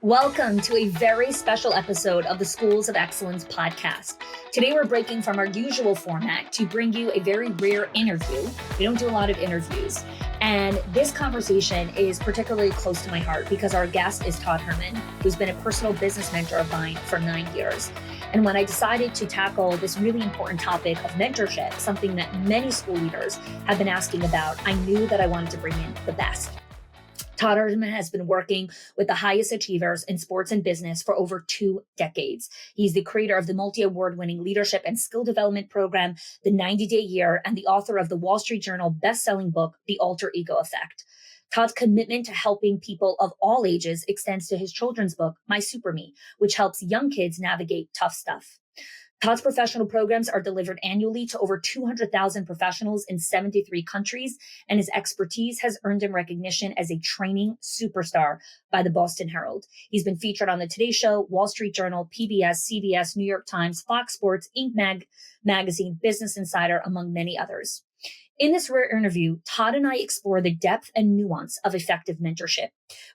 Welcome to a very special episode of the Schools of Excellence podcast. Today, we're breaking from our usual format to bring you a very rare interview. We don't do a lot of interviews. And this conversation is particularly close to my heart because our guest is Todd Herman, who's been a personal business mentor of mine for 9 years. And when I decided to tackle this really important topic of mentorship, something that many school leaders have been asking about, I knew that I wanted to bring in the best. Todd Herman has been working with the highest achievers in sports and business for over 2 decades. He's the creator of the multi-award-winning leadership and skill development program, The 90-Day Year, and the author of the Wall Street Journal best-selling book, The Alter Ego Effect. Todd's commitment to helping people of all ages extends to his children's book, My Super Me, which helps young kids navigate tough stuff. Todd's professional programs are delivered annually to over 200,000 professionals in 73 countries, and his expertise has earned him recognition as a training superstar by the Boston Herald. He's been featured on the Today Show, Wall Street Journal, PBS, CBS, New York Times, Fox Sports, Inc. Magazine, Business Insider, among many others. In this rare interview, Todd and I explore the depth and nuance of effective mentorship.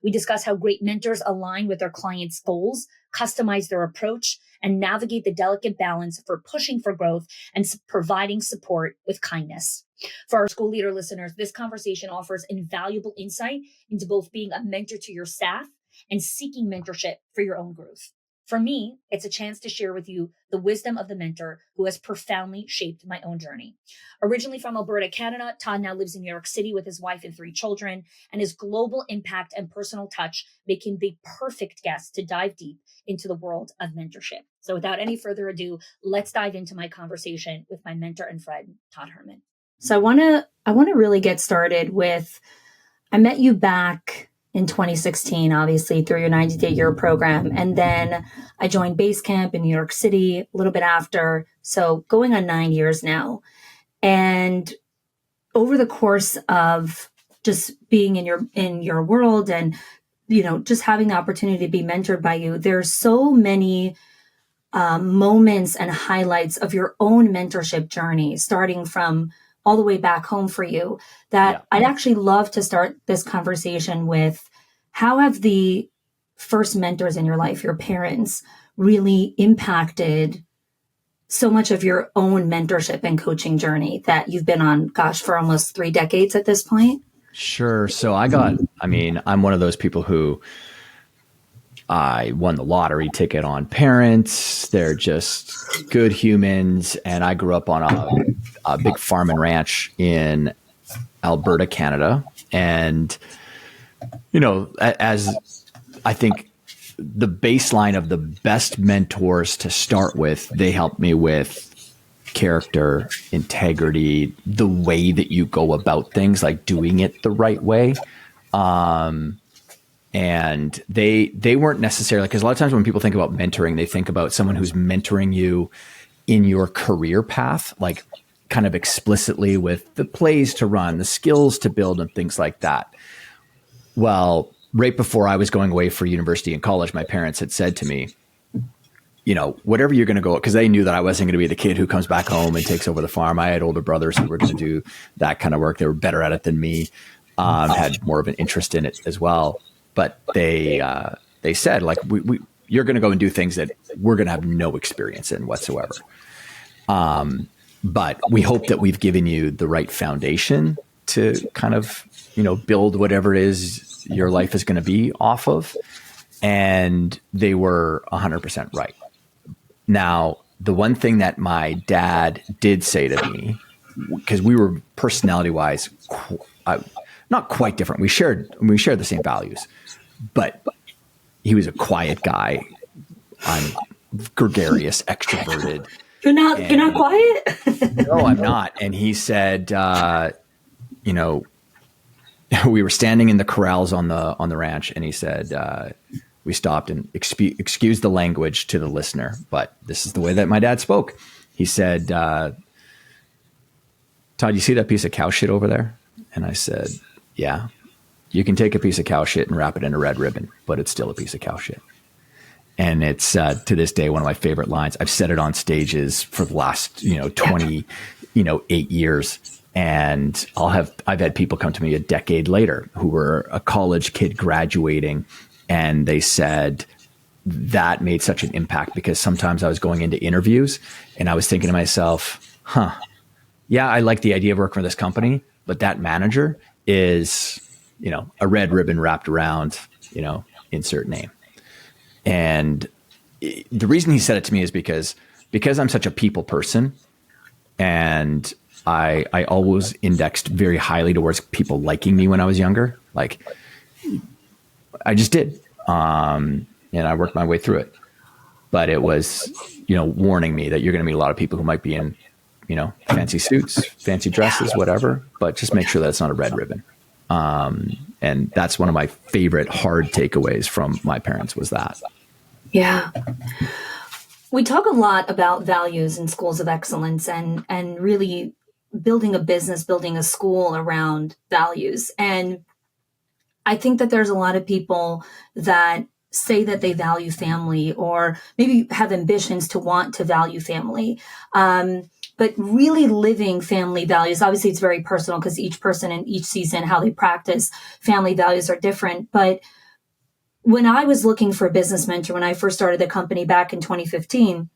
We discuss how great mentors align with their clients' goals, customize their approach, and navigate the delicate balance for pushing for growth and providing support with kindness. For our school leader listeners, this conversation offers invaluable insight into both being a mentor to your staff and seeking mentorship for your own growth. For me, it's a chance to share with you the wisdom of the mentor who has profoundly shaped my own journey. Originally from Alberta, Canada, Todd now lives in New York City with his wife and 3 children, and his global impact and personal touch make him the perfect guest to dive deep into the world of mentorship. So without any further ado, let's dive into my conversation with my mentor and friend, Todd Herman. So I want to really get started with, I met you back in 2016, obviously, through your 90-Day Year program. And then I joined Basecamp in New York City a little bit after. So going on 9 years now. And over the course of just being in your world and, just having the opportunity to be mentored by you, there's so many moments and highlights of your own mentorship journey, starting from all the way back home for you, that I'd actually love to start this conversation with: how have the first mentors in your life, your parents, really impacted so much of your own mentorship and coaching journey that you've been on, for almost 3 decades at this point? Sure. So I'm one of those people who I won the lottery ticket on parents. They're just good humans. And I grew up on a big farm and ranch in Alberta, Canada. And, as I think the baseline of the best mentors to start with, they helped me with character, integrity, the way that you go about things, like doing it the right way. And they weren't necessarily, because a lot of times when people think about mentoring, they think about someone who's mentoring you in your career path, like kind of explicitly with the plays to run, the skills to build, and things like that. Well, right before I was going away for university and college, my parents had said to me, whatever you're going to go, because they knew that I wasn't going to be the kid who comes back home and takes over the farm. I had older brothers who were going to do that kind of work. They were better at it than me, had more of an interest in it as well. But they said, like, you're going to go and do things that we're going to have no experience in whatsoever. But we hope that we've given you the right foundation to kind of, build whatever it is your life is going to be off of. And they were 100% right. Now, the one thing that my dad did say to me, because we were personality-wise not quite different. We shared the same values, but he was a quiet guy. I'm gregarious, extroverted. You're not quiet? No, I'm not. And he said, we were standing in the corrals on the ranch, and he said, we stopped and excuse the language to the listener, but this is the way that my dad spoke. He said, Todd, you see that piece of cow shit over there? And I said, yeah. You can take a piece of cow shit and wrap it in a red ribbon, but it's still a piece of cow shit. And it's to this day one of my favorite lines. I've said it on stages for the last 28 years, and I've had people come to me a decade later who were a college kid graduating And they said that made such an impact because sometimes I was going into interviews and I was thinking to myself, yeah, I like the idea of working for this company, but that manager is, a red ribbon wrapped around, insert name. And the reason he said it to me is because I'm such a people person, and I always indexed very highly towards people liking me when I was younger. Like I just did. And I worked my way through it, but it was, warning me that you're going to meet a lot of people who might be in, fancy suits, fancy dresses, whatever, but just make sure that it's not a red ribbon. And that's one of my favorite hard takeaways from my parents was that. Yeah. We talk a lot about values in schools of excellence and really building a business, building a school around values. And I think that there's a lot of people that say that they value family or maybe have ambitions to want to value family. But really living family values, obviously it's very personal because each person in each season, how they practice family values are different. But when I was looking for a business mentor, when I first started the company back in 2015,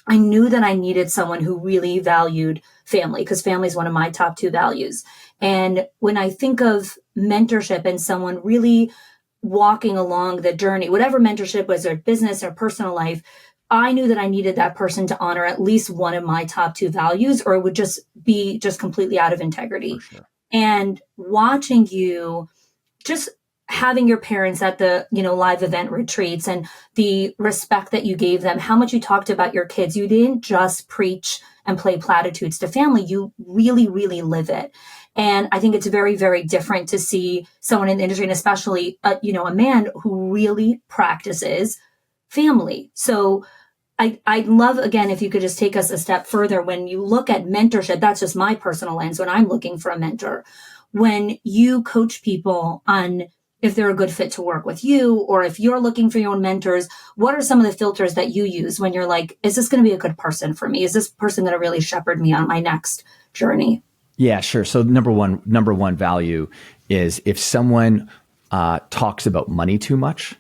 I knew that I needed someone who really valued family because family is one of my top 2 values. And when I think of mentorship and someone really walking along the journey, whatever mentorship was, or business or personal life, I knew that I needed that person to honor at least one of my top 2 values, or it would just be completely out of integrity. For sure. And watching you just having your parents at the, live event retreats and the respect that you gave them, how much you talked about your kids. You didn't just preach and play platitudes to family. You really, really live it. And I think it's very, very different to see someone in the industry, and especially, a man who really practices family. So I'd love, again, if you could just take us a step further. When you look at mentorship, that's just my personal lens when I'm looking for a mentor. When you coach people on if they're a good fit to work with you, or if you're looking for your own mentors, what are some of the filters that you use when you're like, is this going to be a good person for me? Is this person going to really shepherd me on my next journey? Yeah, sure. So number one value is if someone talks about money too much,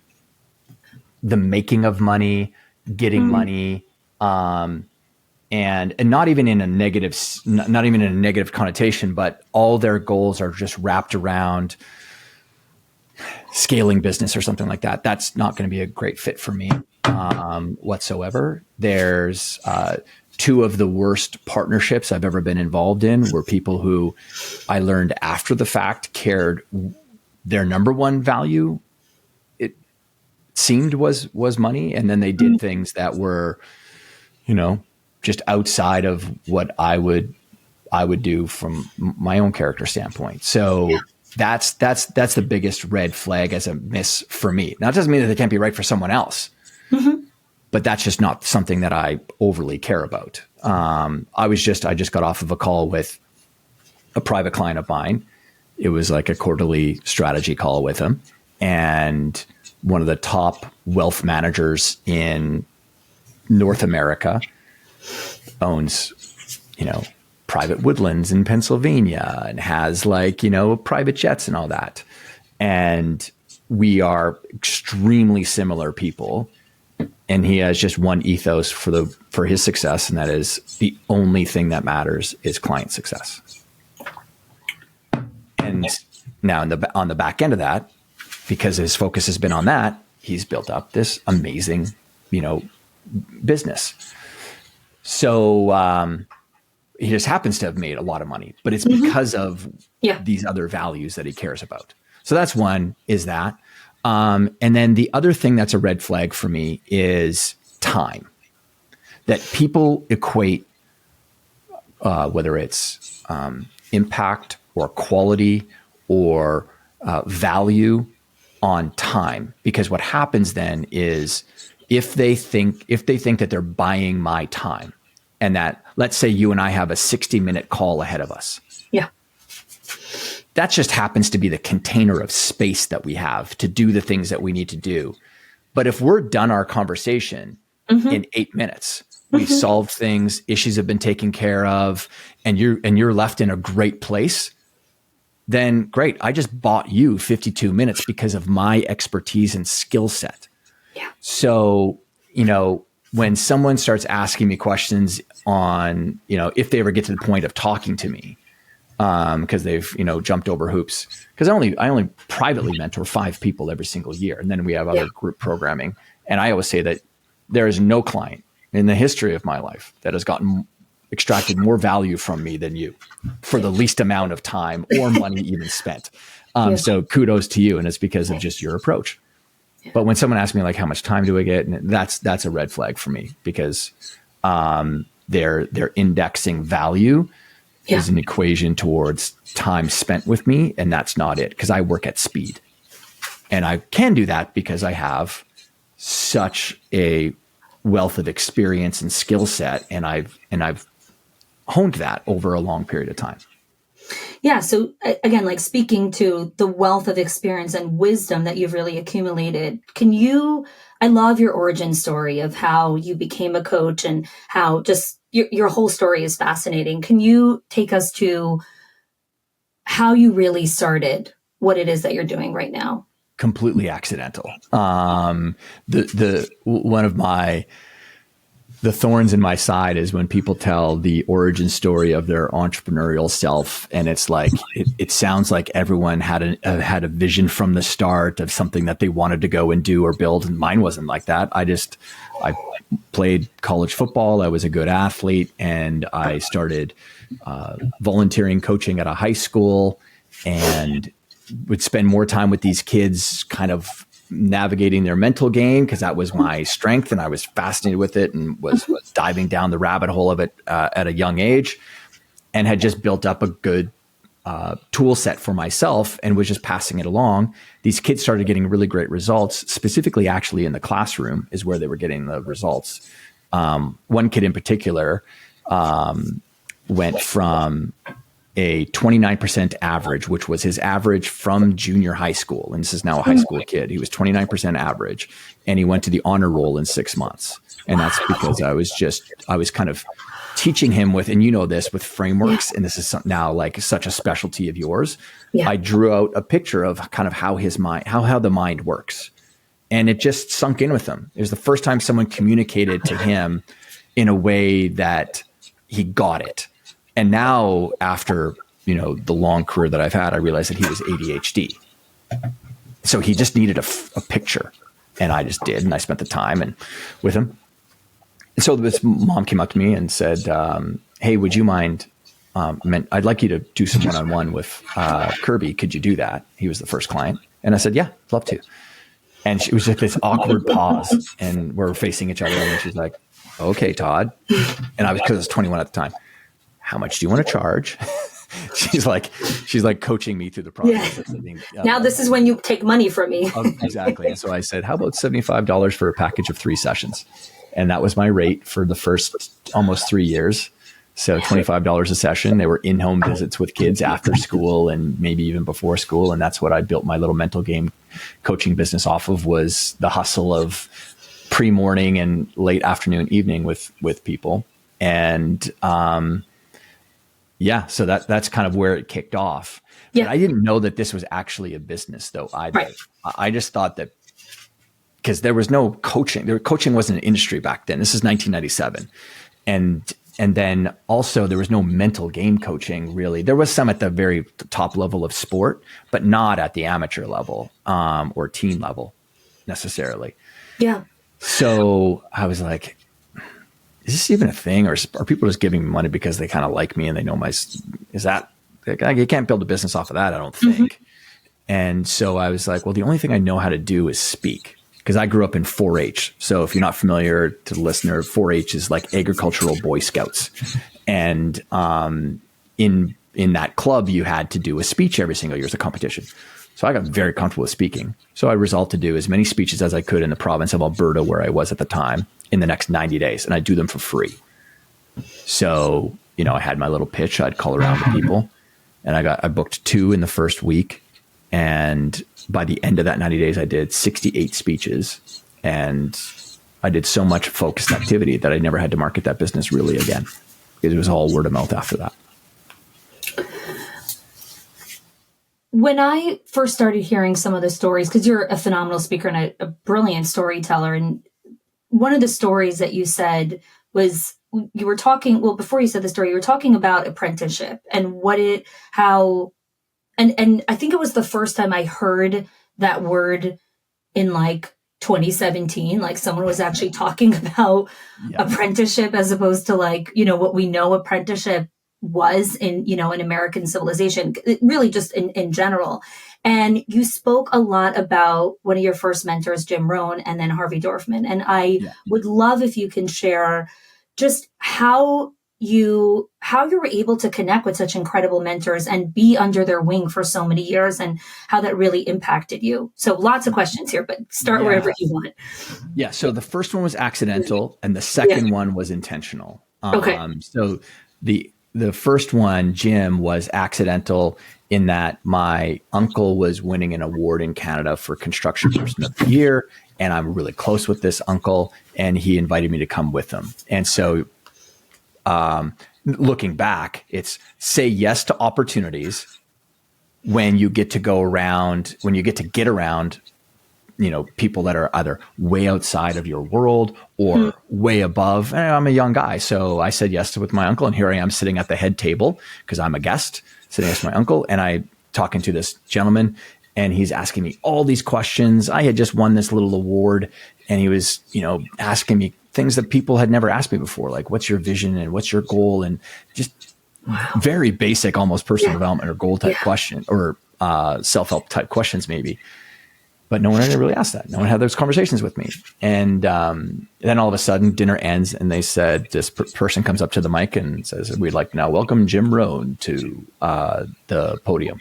the making of money, getting money, and not even in a negative connotation, but all their goals are just wrapped around scaling business or something like that. That's not going to be a great fit for me whatsoever. There's 2 of the worst partnerships I've ever been involved in were people who I learned after the fact cared their number one value, it seemed was money. And then they did things that were, just outside of what I would do from my own character standpoint. So that's the biggest red flag as a miss for me. Now, it doesn't mean that they can't be right for someone else, but that's just not something that I overly care about. I just got off of a call with a private client of mine. It was like a quarterly strategy call with him, and one of the top wealth managers in North America owns, private woodlands in Pennsylvania and has private jets and all that. And we are extremely similar people. And he has just one ethos for his success. And that is the only thing that matters is client success. And now on the back end of that, because his focus has been on that, he's built up this amazing, business. So, he just happens to have made a lot of money, but it's because of these other values that he cares about. So that's one, is that. And then the other thing that's a red flag for me is time. That people equate, whether it's impact or quality or value on time. Because what happens then is if they think that they're buying my time, and that, let's say you and I have a 60-minute call ahead of us. Yeah. That just happens to be the container of space that we have to do the things that we need to do. But if we're done our conversation in 8 minutes, we've solved things, issues have been taken care of, and you're left in a great place, then great. I just bought you 52 minutes because of my expertise and skill set. Yeah. So, when someone starts asking me questions on, if they ever get to the point of talking to me, because they've, jumped over hoops, because I only privately mentor 5 people every single year. And then we have other group programming. And I always say that there is no client in the history of my life that has extracted more value from me than you for the least amount of time or money even spent. So kudos to you. And it's because of just your approach. Yeah. But when someone asks me like, how much time do I get? And that's a red flag for me, because they're indexing value is an equation towards time spent with me. And that's not it, because I work at speed. And I can do that because I have such a wealth of experience and skill set. And I've honed that over a long period of time. Yeah. So again, like speaking to the wealth of experience and wisdom that you've really accumulated, I love your origin story of how you became a coach and how just your whole story is fascinating. Can you take us to how you really started what it is that you're doing right now? Completely accidental. The thorns in my side is when people tell the origin story of their entrepreneurial self. And it's like, it sounds like everyone had a vision from the start of something that they wanted to go and do or build. And mine wasn't like that. I played college football. I was a good athlete, and I started volunteering coaching at a high school, and would spend more time with these kids kind of navigating their mental game, because that was my strength, and I was fascinated with it and was diving down the rabbit hole of it at a young age, and had just built up a good tool set for myself and was just passing it along. These kids started getting really great results, specifically actually in the classroom is where they were getting the results. One kid in particular went from a 29% average, which was his average from junior high school. And this is now a high school kid. He was 29% average, and he went to the honor roll in 6 months. And that's because I was kind of teaching him with frameworks. And this is now like such a specialty of yours. Yeah. I drew out a picture of kind of how his mind, how the mind works. And it just sunk in with him. It was the first time someone communicated to him in a way that he got it. And now, after the long career that I've had, I realized that he was ADHD. So he just needed a picture, and I just did, and I spent the time with him. And so this mom came up to me and said, "Hey, would you mind? I'd like you to do some one-on-one with Kirby. Could you do that?" He was the first client, and I said, "Yeah, I'd love to." And it was like this awkward pause, and we're facing each other, and she's like, "Okay, Todd," and because I was 21 at the time. "How much do you want to charge?" she's like coaching me through the process. Yeah. Now this is when you take money from me. Exactly. And so I said, "How about $75 for a package of 3 sessions?" And that was my rate for the first almost 3 years. So $25 a session. They were in-home visits with kids after school and maybe even before school. And that's what I built my little mental game coaching business off of, was the hustle of pre-morning and late afternoon, evening with people. And, so that's kind of where it kicked off. Yeah. But I didn't know that this was actually a business though either. Right. I just thought that, because there was no coaching. Coaching wasn't an industry back then. This is 1997. And then also there was no mental game coaching really. There was some at the very top level of sport, but not at the amateur level or teen level necessarily. Yeah. So I was like, is this even a thing, or are people just giving me money because they kind of like me and they know you can't build a business off of that, I don't think. Mm-hmm. And so I was like, well, the only thing I know how to do is speak, because I grew up in 4-H. So if you're not familiar to the listener, 4-H is like agricultural Boy Scouts. And in that club, you had to do a speech every single year as a competition. So I got very comfortable with speaking. So I resolved to do as many speeches as I could in the province of Alberta, where I was at the time, in the next 90 days. And I'd do them for free. So, I had my little pitch. I'd call around to people, and I booked 2 in the first week. And by the end of that 90 days, I did 68 speeches, and I did so much focused activity that I never had to market that business really again, because it was all word of mouth after that. when I first started hearing some of the stories, because you're a phenomenal speaker and a brilliant storyteller, and one of the stories that you said was you were talking, well, before you said the story, you were talking about apprenticeship and and I think it was the first time I heard that word in like 2017, like someone was actually talking about apprenticeship as opposed to like, what we know apprenticeship was in, in American civilization, really just in general. And you spoke a lot about one of your first mentors, Jim Rohn, and then Harvey Dorfman. And I would love if you can share just how you were able to connect with such incredible mentors and be under their wing for so many years, and how that really impacted you. So lots of questions here, but start wherever you want. Yeah. So the first one was accidental and the second one was intentional. Okay. So the first one, Jim, was accidental in that my uncle was winning an award in Canada for Construction Person of the Year. And I'm really close with this uncle, and he invited me to come with him. And so looking back, it's say yes to opportunities when you get to go around, when you get to get around, people that are either way outside of your world or way above. And I'm a young guy. So I said yes to with my uncle, and here I am sitting at the head table because I'm a guest sitting next to my uncle, and I talking to this gentleman, and he's asking me all these questions. I had just won this little award, and he was, asking me things that people had never asked me before, like what's your vision and what's your goal, and just very basic, almost personal development or goal type question, or self-help type questions maybe. But no one had really asked that. No one had those conversations with me. And then all of a sudden dinner ends, and they said, this person comes up to the mic and says, we'd like to now welcome Jim Rohn to the podium.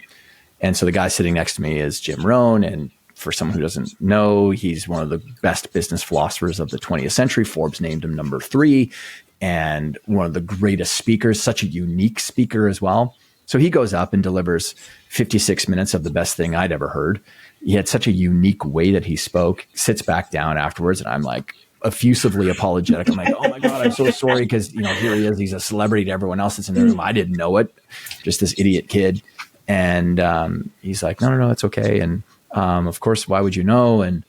And so the guy sitting next to me is Jim Rohn. And for someone who doesn't know, he's one of the best business philosophers of the 20th century. Forbes named him number 3, and one of the greatest speakers, such a unique speaker as well. So he goes up and delivers 56 minutes of the best thing I'd ever heard. He had such a unique way that he spoke, sits back down afterwards, and I'm like effusively apologetic. I'm like, oh my God, I'm so sorry. Cause here he is. He's a celebrity to everyone else that's in the room. I didn't know it. Just this idiot kid. And he's like, no, it's okay. And of course, why would you know? And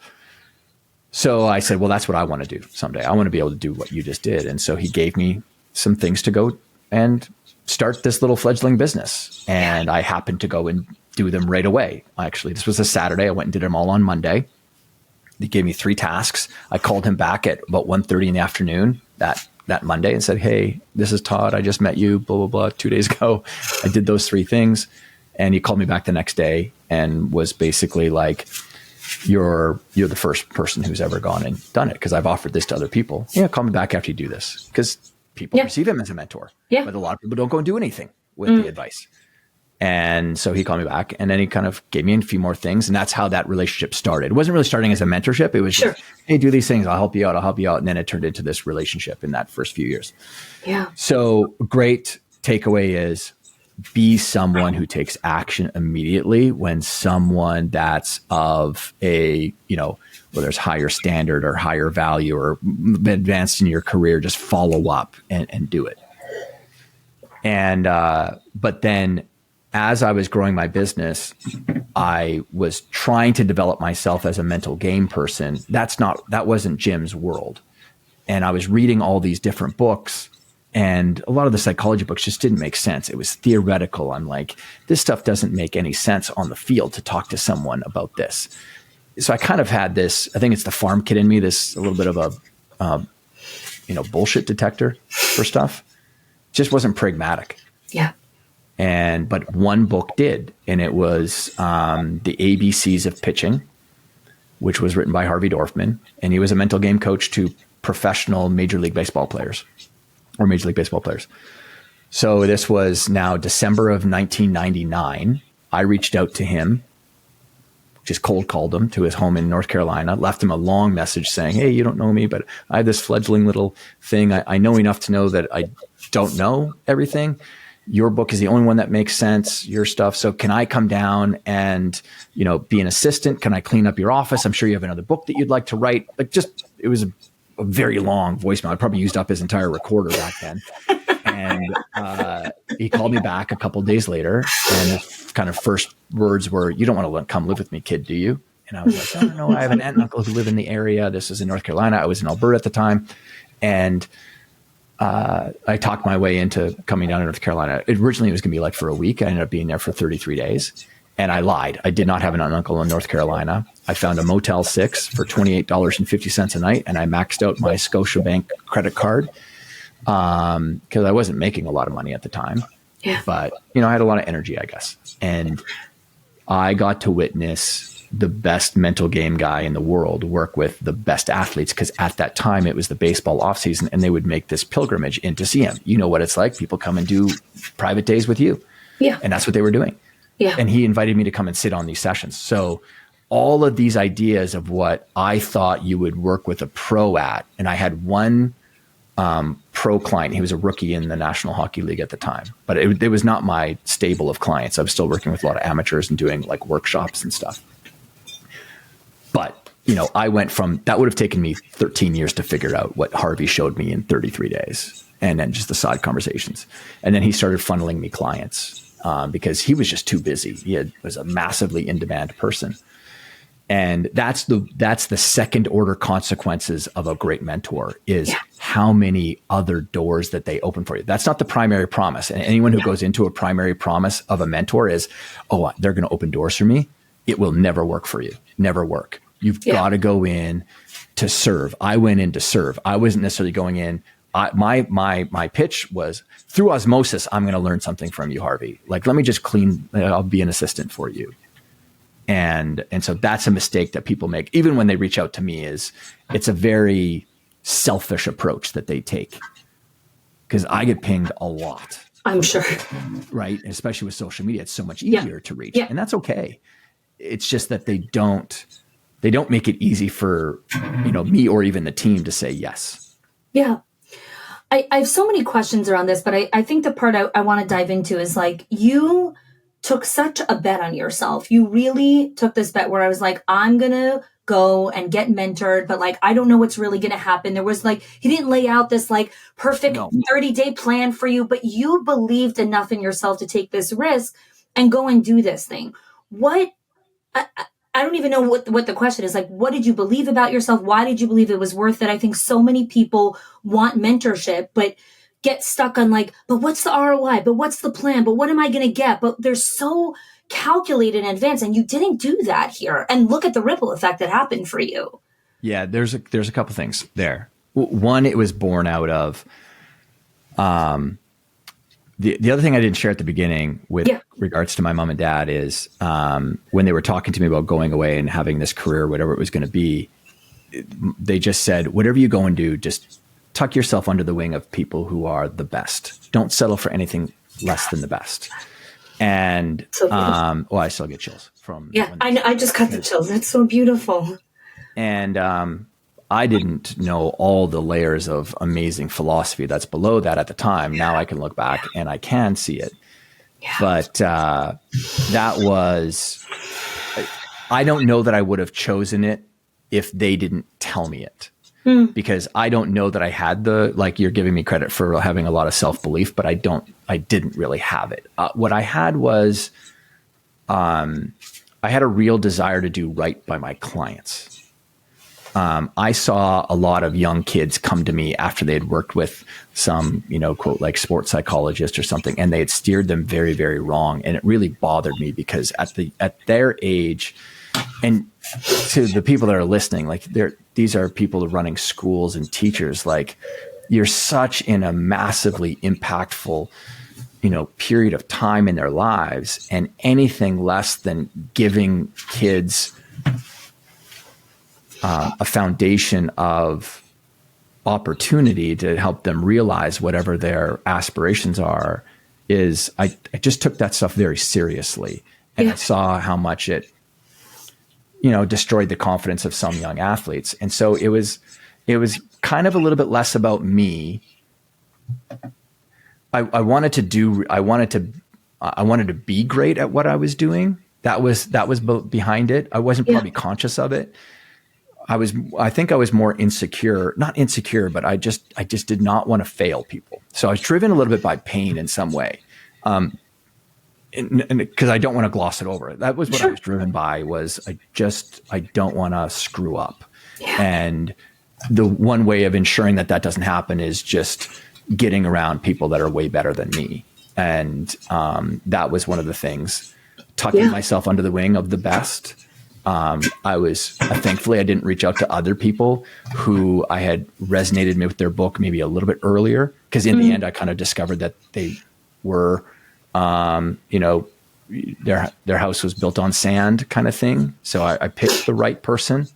so I said, well, that's what I want to do someday. I want to be able to do what you just did. And so he gave me some things to go and start this little fledgling business. And I happened to go and do them right away. Actually, this was a Saturday. I went and did them all on Monday. They gave me 3 tasks. I called him back at about 1:30 in the afternoon that Monday and said, hey, this is Todd. I just met you, blah, blah, blah, 2 days ago. I did those 3 things. And he called me back the next day and was basically like, you're the first person who's ever gone and done it, because I've offered this to other people. Yeah, call me back after you do this, because people receive him as a mentor. Yeah. But a lot of people don't go and do anything with the advice. And so he called me back, and then he kind of gave me a few more things. And that's how that relationship started. It wasn't really starting as a mentorship. It was just, hey, do these things. I'll help you out. And then it turned into this relationship in that first few years. Yeah. So great takeaway is be someone who takes action immediately when someone that's of a, whether it's higher standard or higher value or advanced in your career, just follow up and do it. And, but then as I was growing my business, I was trying to develop myself as a mental game person. That wasn't Jim's world. And I was reading all these different books, and a lot of the psychology books just didn't make sense. It was theoretical. I'm like, this stuff doesn't make any sense on the field to talk to someone about this. So I kind of had this, I think it's the farm kid in me, this a little bit of a, bullshit detector for stuff. Just wasn't pragmatic. Yeah. But one book did, and it was The ABCs of Pitching, which was written by Harvey Dorfman. And he was a mental game coach to professional Major League Baseball players. So this was now December of 1999. I reached out to him, just cold called him to his home in North Carolina, left him a long message saying, hey, you don't know me, but I have this fledgling little thing. I know enough to know that I don't know everything. Your book is the only one that makes sense, your stuff. So can I come down and, be an assistant? Can I clean up your office? I'm sure you have another book that you'd like to write. It was a very long voicemail. I probably used up his entire recorder back then. And he called me back a couple of days later, and his kind of first words were, "You don't want to come live with me, kid, do you?" And I was like, "No, no, I have an aunt and uncle who live in the area. This is in North Carolina. I was in Alberta at the time." And I talked my way into coming down to North Carolina. Originally, it was going to be like for a week. I ended up being there for 33 days. And I lied. I did not have an aunt and uncle in North Carolina. I found a Motel 6 for $28.50 a night, and I maxed out my Scotiabank credit card because I wasn't making a lot of money at the time. Yeah. But, I had a lot of energy, I guess. And I got to witness the best mental game guy in the world work with the best athletes, because at that time it was the baseball off season, and they would make this pilgrimage in to see him. You know what it's like. People come and do private days with you. Yeah. And that's what they were doing. Yeah. And he invited me to come and sit on these sessions. So all of these ideas of what I thought you would work with a pro at, and I had one pro client. He was a rookie in the National Hockey League at the time, but it was not my stable of clients. I was still working with a lot of amateurs and doing like workshops and stuff. But, I went from, that would have taken me 13 years to figure out what Harvey showed me in 33 days. And then just the side conversations. And then he started funneling me clients because he was just too busy. He was a massively in-demand person. And that's the second order consequences of a great mentor is how many other doors that they open for you. That's not the primary promise. And anyone who goes into a primary promise of a mentor is, oh, they're going to open doors for me. It will never work for you. Never work. You've got to go in to serve. I went in to serve. I wasn't necessarily going in. My pitch was through osmosis. I'm going to learn something from you, Harvey. Like, let me just I'll be an assistant for you. And so that's a mistake that people make. Even when they reach out to me, it's a very selfish approach that they take, because I get pinged a lot. I'm sure. Right. And especially with social media, it's so much easier to reach, and that's okay. It's just that they don't make it easy for, me or even the team to say yes. Yeah. I have so many questions around this, but I think the part I want to dive into is like, you took such a bet on yourself. You really took this bet where I was like, I'm going to go and get mentored, but like, I don't know what's really going to happen. There was like, he didn't lay out this like perfect 30-day plan for you, but you believed enough in yourself to take this risk and go and do this thing. I don't even know what the question is. Like, what did you believe about yourself? Why did you believe it was worth it? I think so many people want mentorship, but get stuck on like, but what's the ROI? But what's the plan? But what am I going to get? But they're so calculated in advance, and you didn't do that here. And look at the ripple effect that happened for you. Yeah, there's a couple things there. One, it was born out of the other thing I didn't share at the beginning with regards to my mom and dad is when they were talking to me about going away and having this career, whatever it was going to be, they just said, whatever you go and do, just tuck yourself under the wing of people who are the best. Don't settle for anything less than the best. And I still get chills from. Yeah, I know. I just got the chills. That's so beautiful. And I didn't know all the layers of amazing philosophy that's below that at the time. Now I can look back and I can see it. Yeah. But that was, I don't know that I would have chosen it if they didn't tell me it. Because I don't know that I had you're giving me credit for having a lot of self-belief, but I didn't really have it. What I had was, I had a real desire to do right by my clients. I saw a lot of young kids come to me after they had worked with some, quote, like sports psychologist or something, and they had steered them very, very wrong. And it really bothered me because at their age, and to the people that are listening, like these are people running schools and teachers, like you're such in a massively impactful, period of time in their lives, and anything less than giving kids a foundation of opportunity to help them realize whatever their aspirations are is I just took that stuff very seriously. And I saw how much it, destroyed the confidence of some young athletes. And so it was kind of a little bit less about me. I wanted to be great at what I was doing. That was behind it. I wasn't probably conscious of it. I think I was more insecure, not insecure, but I just did not want to fail people. So I was driven a little bit by pain in some way. And because I don't want to gloss it over. That was what I was driven by, was I don't want to screw up. Yeah. And the one way of ensuring that that doesn't happen is just getting around people that are way better than me. And that was one of the things, tucking myself under the wing of the best. Thankfully I didn't reach out to other people who I had resonated with their book maybe a little bit earlier. Cause in the end, I kind of discovered that they were, their house was built on sand kind of thing. So I picked the right person.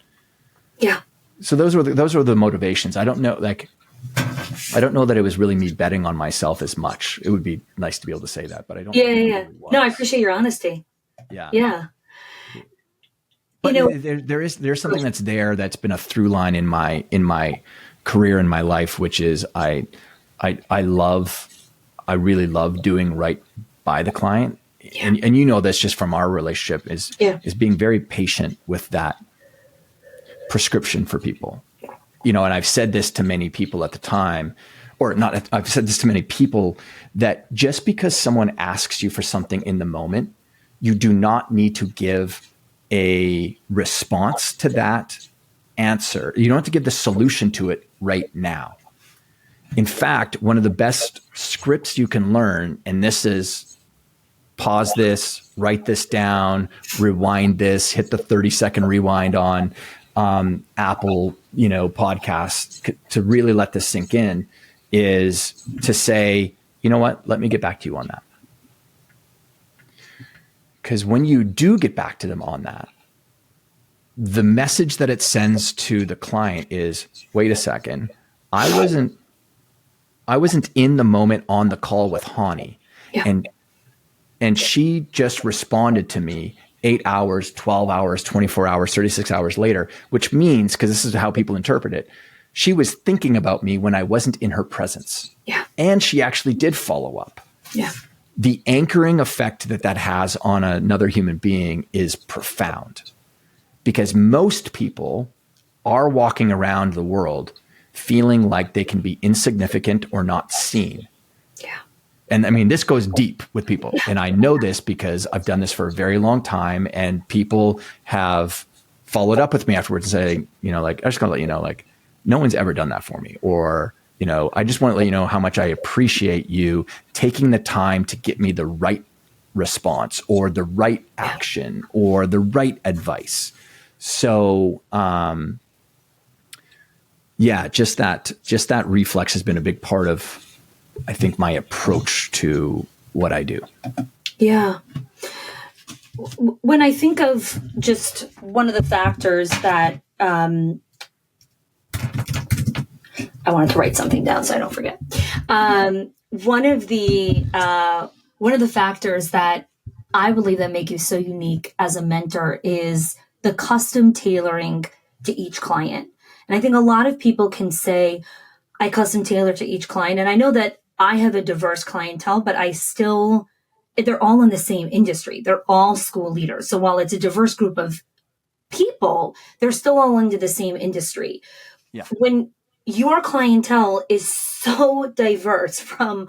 Yeah. So those were the motivations. I don't know that it was really me betting on myself as much. It would be nice to be able to say that, but I don't. Yeah. Really no, I appreciate your honesty. Yeah. Yeah. But there's something that's been a through line in my career, in my life, which is I really love doing right by the client. Yeah. And you know this just from our relationship is being very patient with that prescription for people. And I've said this to many people at the time, I've said this to many people, that just because someone asks you for something in the moment, you do not need to give a response to that answer. You don't have to give the solution to it right now. In fact, one of the best scripts you can learn, and this is pause this, write this down, rewind this, hit the 30-second rewind on Apple, podcasts to really let this sink in, is to say, you know what, let me get back to you on that. Because when you do get back to them on that, the message that it sends to the client is, wait a second, I wasn't in the moment on the call with Chanie. Yeah. And she just responded to me 8 hours, 12 hours, 24 hours, 36 hours later, which means, because this is how people interpret it, she was thinking about me when I wasn't in her presence. Yeah. And she actually did follow up. Yeah. The anchoring effect that has on another human being is profound, because most people are walking around the world feeling like they can be insignificant or not seen. Yeah. And I mean, this goes deep with people. And I know this because I've done this for a very long time, and people have followed up with me afterwards saying, I just gotta let you know, no one's ever done that for me. Or, I just want to let you know how much I appreciate you taking the time to get me the right response or the right action or the right advice. So, just that reflex has been a big part of, I think, my approach to what I do. Yeah. When I think of just one of the factors that, I wanted to write something down so I don't forget. One of the factors that I believe that make you so unique as a mentor is the custom tailoring to each client. And I think a lot of people can say, I custom tailor to each client. And I know that I have a diverse clientele, but they're all in the same industry. They're all school leaders. So while it's a diverse group of people, they're still all into the same industry. Yeah. When your clientele is so diverse, from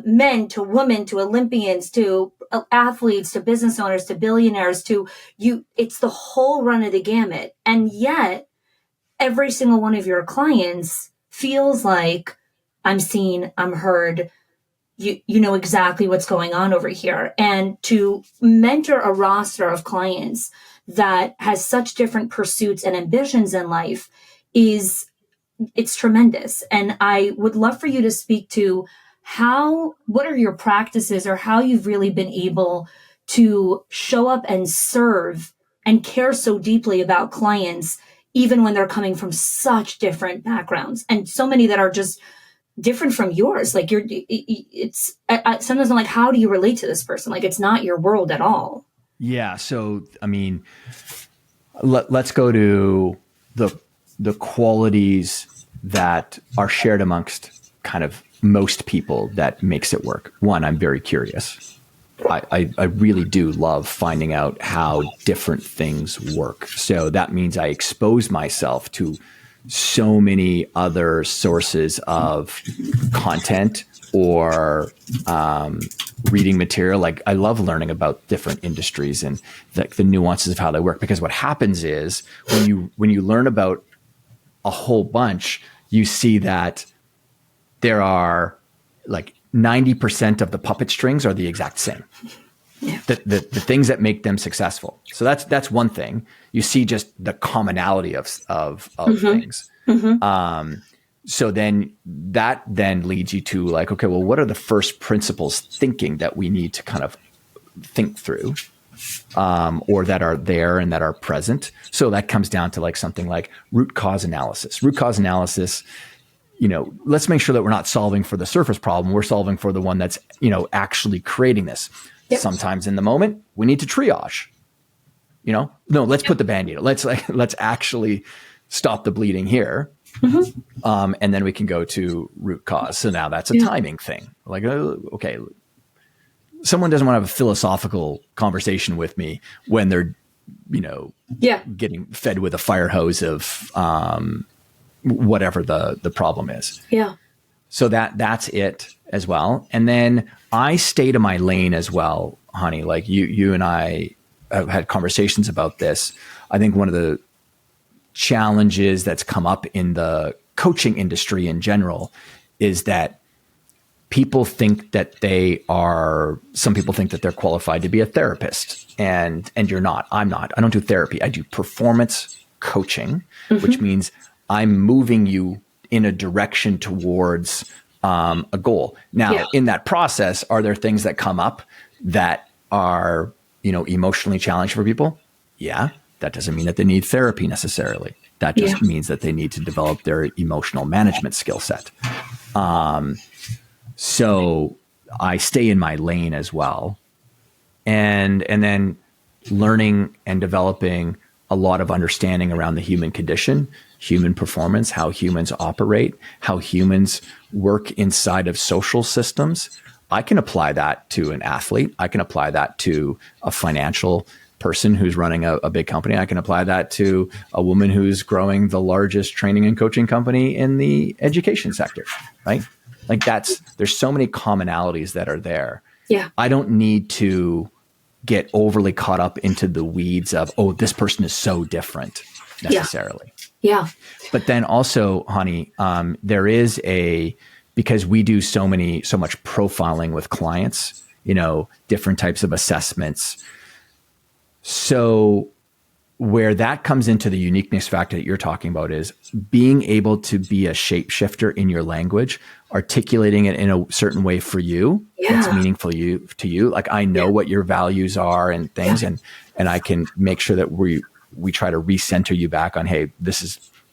men to women to Olympians to athletes to business owners to billionaires to you, it's the whole run of the gamut. And yet every single one of your clients feels like, I'm seen, I'm heard, you know exactly what's going on over here. And to mentor a roster of clients that has such different pursuits and ambitions in life it's tremendous. And I would love for you to speak to what are your practices, or how you've really been able to show up and serve and care so deeply about clients, even when they're coming from such different backgrounds, and so many that are just different from yours. Like sometimes I'm like, how do you relate to this person? Like, it's not your world at all. Yeah. So, I mean, let's go to the qualities that are shared amongst kind of most people that makes it work. One, I'm very curious. I really do love finding out how different things work. So that means I expose myself to so many other sources of content or reading material. Like I love learning about different industries and like the nuances of how they work, because what happens is when you learn about a whole bunch, you see that there are like 90% of the puppet strings are the exact same. Yeah. The things that make them successful. So that's one thing. You see just the commonality of things. So then that then leads you to like, okay, well, what are the first principles thinking that we need to kind of think through, or that are there and that are present? So that comes down to like something like root cause analysis. Root cause analysis, let's make sure that we're not solving for the surface problem. We're solving for the one that's, actually creating this. Yep. Sometimes in the moment we need to triage, no, let's put the Band-Aid. Let's actually stop the bleeding here. And then we can go to root cause. So now that's a timing thing. Like, okay, someone doesn't want to have a philosophical conversation with me when they're, getting fed with a fire hose of whatever the problem is. Yeah. So that's it as well. And then I stay to my lane as well, honey. Like you and I have had conversations about this. I think one of the challenges that's come up in the coaching industry in general is that people think that some people think that they're qualified to be a therapist, and you're not. I'm not. I don't do therapy. I do performance coaching, which means I'm moving you in a direction towards a goal. Now, in that process, are there things that come up that are, emotionally challenged for people? Yeah. That doesn't mean that they need therapy necessarily. That just means that they need to develop their emotional management skill set. So I stay in my lane as well. And then learning and developing a lot of understanding around the human condition, human performance, how humans operate, how humans work inside of social systems. I can apply that to an athlete. I can apply that to a financial person who's running a big company. I can apply that to a woman who's growing the largest training and coaching company in the education sector, right? Like there's so many commonalities that are there. Yeah. I don't need to get overly caught up into the weeds of, oh, this person is so different necessarily. Yeah. But then also, honey, there is because we do so much profiling with clients, different types of assessments. So where that comes into the uniqueness factor that you're talking about is being able to be a shapeshifter in your language, articulating it in a certain way for you that's meaningful to you. Like I know what your values are and things, and I can make sure that we try to recenter you back on, hey, this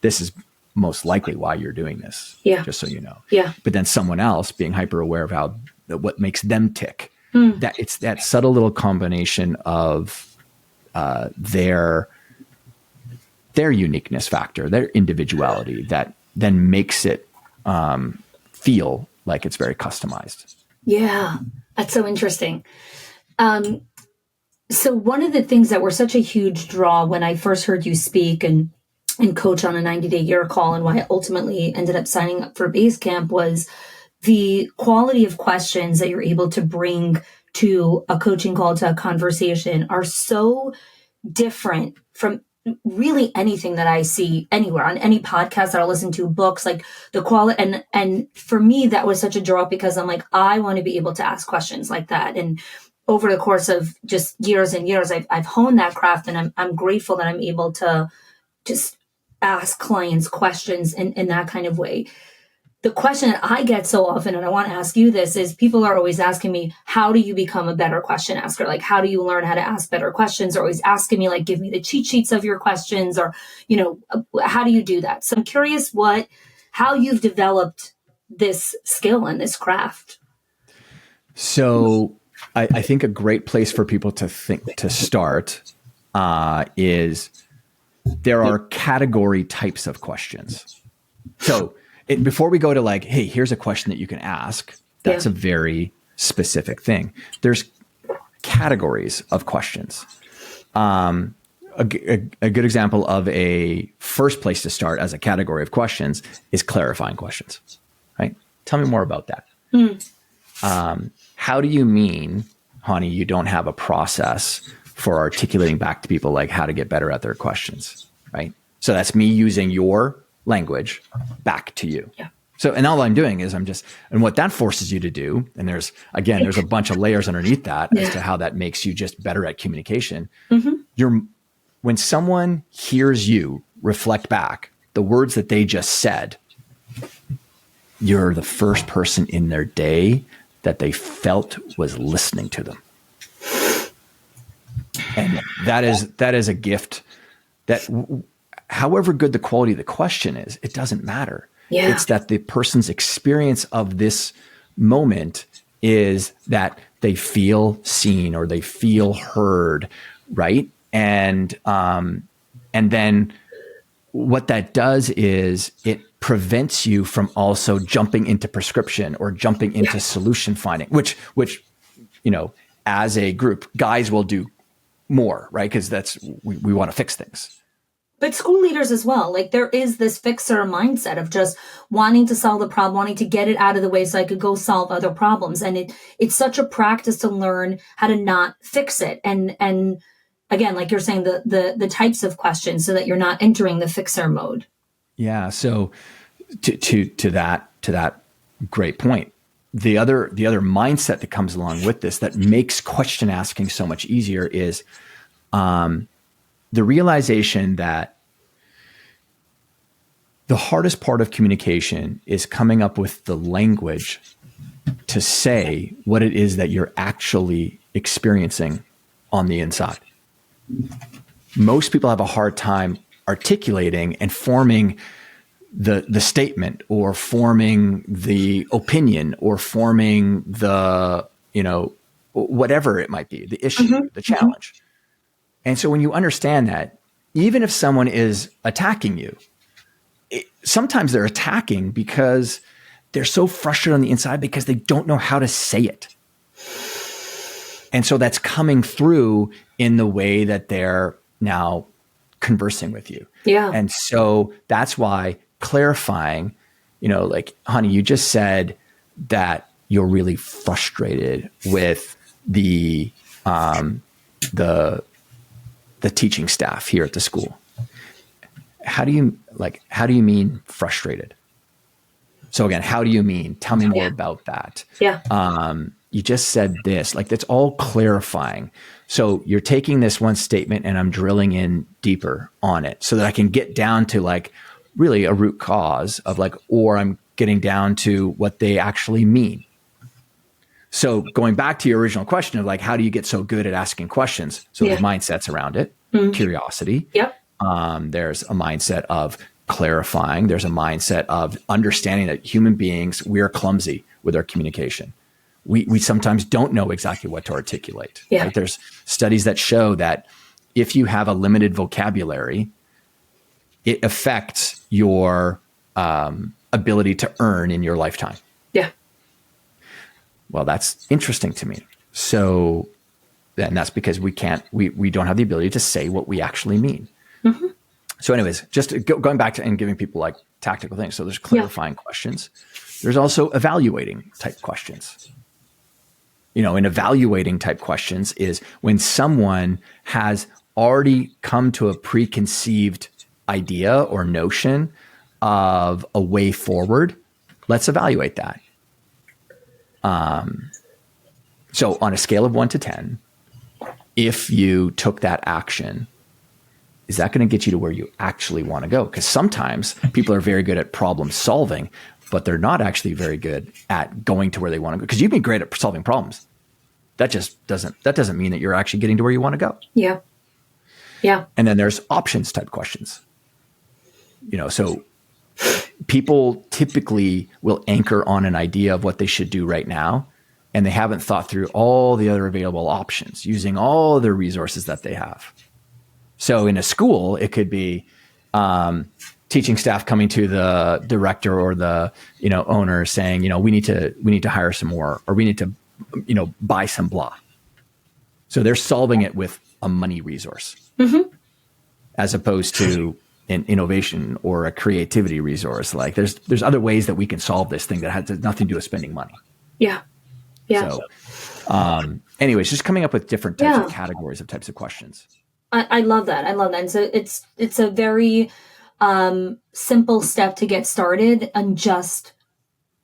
is most likely why you're doing this. Yeah. Just so you know. Yeah. But then someone else being hyper aware of what makes them tick. That it's that subtle little combination of their uniqueness factor, their individuality, that then makes it feel like it's very customized. Yeah, that's so interesting. So one of the things that were such a huge draw when I first heard you speak and coach on a 90-day year call, and why I ultimately ended up signing up for Basecamp, was the quality of questions that you're able to bring to a coaching call, to a conversation, are so different from really anything that I see anywhere, on any podcast that I listen to, books, like the quality. And for me, that was such a draw, because I'm like, I want to be able to ask questions like that. And over the course of just years and years, I've honed that craft, and I'm grateful that I'm able to just ask clients questions in that kind of way. The question that I get so often, and I want to ask you this, is people are always asking me, how do you become a better question asker? Like, how do you learn how to ask better questions? Or always asking me, like, give me the cheat sheets of your questions, or, how do you do that? So I'm curious how you've developed this skill and this craft. So I think a great place for people to start is there are category types of questions. So before we go to like, hey, here's a question that you can ask, that's a very specific thing. There's categories of questions. a good example of a first place to start as a category of questions is clarifying questions, right? Tell me more about that. How do you mean, Chanie, you don't have a process for articulating back to people like how to get better at their questions, right? So that's me using your language back to you. Yeah. So, and all I'm doing is and what that forces you to do, and there's a bunch of layers underneath that as to how that makes you just better at communication. When someone hears you reflect back the words that they just said, you're the first person in their day that they felt was listening to them. And that is a gift that however good the quality of the question is, it doesn't matter. Yeah. It's that the person's experience of this moment is that they feel seen or they feel heard, right? And then what that does is it prevents you from also jumping into prescription or jumping into solution finding, which, as a group, guys will do more, right? Because we want to fix things. But school leaders as well, like there is this fixer mindset of just wanting to solve the problem, wanting to get it out of the way so I could go solve other problems. And it's such a practice to learn how to not fix it. And again, like you're saying, the types of questions so that you're not entering the fixer mode. Yeah. So to that great point, the other mindset that comes along with this that makes question asking so much easier is the realization that the hardest part of communication is coming up with the language to say what it is that you're actually experiencing on the inside. Most people have a hard time articulating and forming the statement or forming the opinion or forming the, whatever it might be, the issue, the challenge. And so when you understand that, even if someone is attacking you, sometimes they're attacking because they're so frustrated on the inside because they don't know how to say it. And so that's coming through in the way that they're now conversing with you. Yeah. And so that's why clarifying, like, Chanie, you just said that you're really frustrated with the teaching staff here at the school. How do you mean frustrated? So again, how do you mean? Tell me more about that. Yeah. You just said this, like that's all clarifying. So you're taking this one statement and I'm drilling in deeper on it so that I can get down to like really a root cause of like, or I'm getting down to what they actually mean. So going back to your original question of like, how do you get so good at asking questions? So there's mindsets around it, curiosity. Yep. There's a mindset of clarifying. There's a mindset of understanding that human beings, we're clumsy with our communication. We sometimes don't know exactly what to articulate. Yeah. Right? There's studies that show that if you have a limited vocabulary, it affects your ability to earn in your lifetime. Yeah. Well, that's interesting to me. So, and that's because we don't have the ability to say what we actually mean. Mm-hmm. So anyways, just going back to and giving people like tactical things. So there's clarifying questions. There's also evaluating type questions. And evaluating type questions is when someone has already come to a preconceived idea or notion of a way forward. Let's evaluate that. So on a scale of 1 to 10, if you took that action, is that going to get you to where you actually want to go? Because sometimes people are very good at problem solving, but they're not actually very good at going to where they want to go. Because you can be great at solving problems. That doesn't mean that you're actually getting to where you want to go. Yeah. Yeah. And then there's options type questions. So people typically will anchor on an idea of what they should do right now, and they haven't thought through all the other available options using all the resources that they have. So in a school, it could be teaching staff coming to the director or the owner saying, we need to hire some more, or we need to buy some blah. So they're solving it with a money resource. Mm-hmm. as opposed to an innovation or a creativity resource. Like there's other ways that we can solve this thing that has nothing to do with spending money. Yeah. Yeah. So, anyways, just coming up with different types of categories of types of questions. I love that. I love that. And so it's a very simple step to get started, and just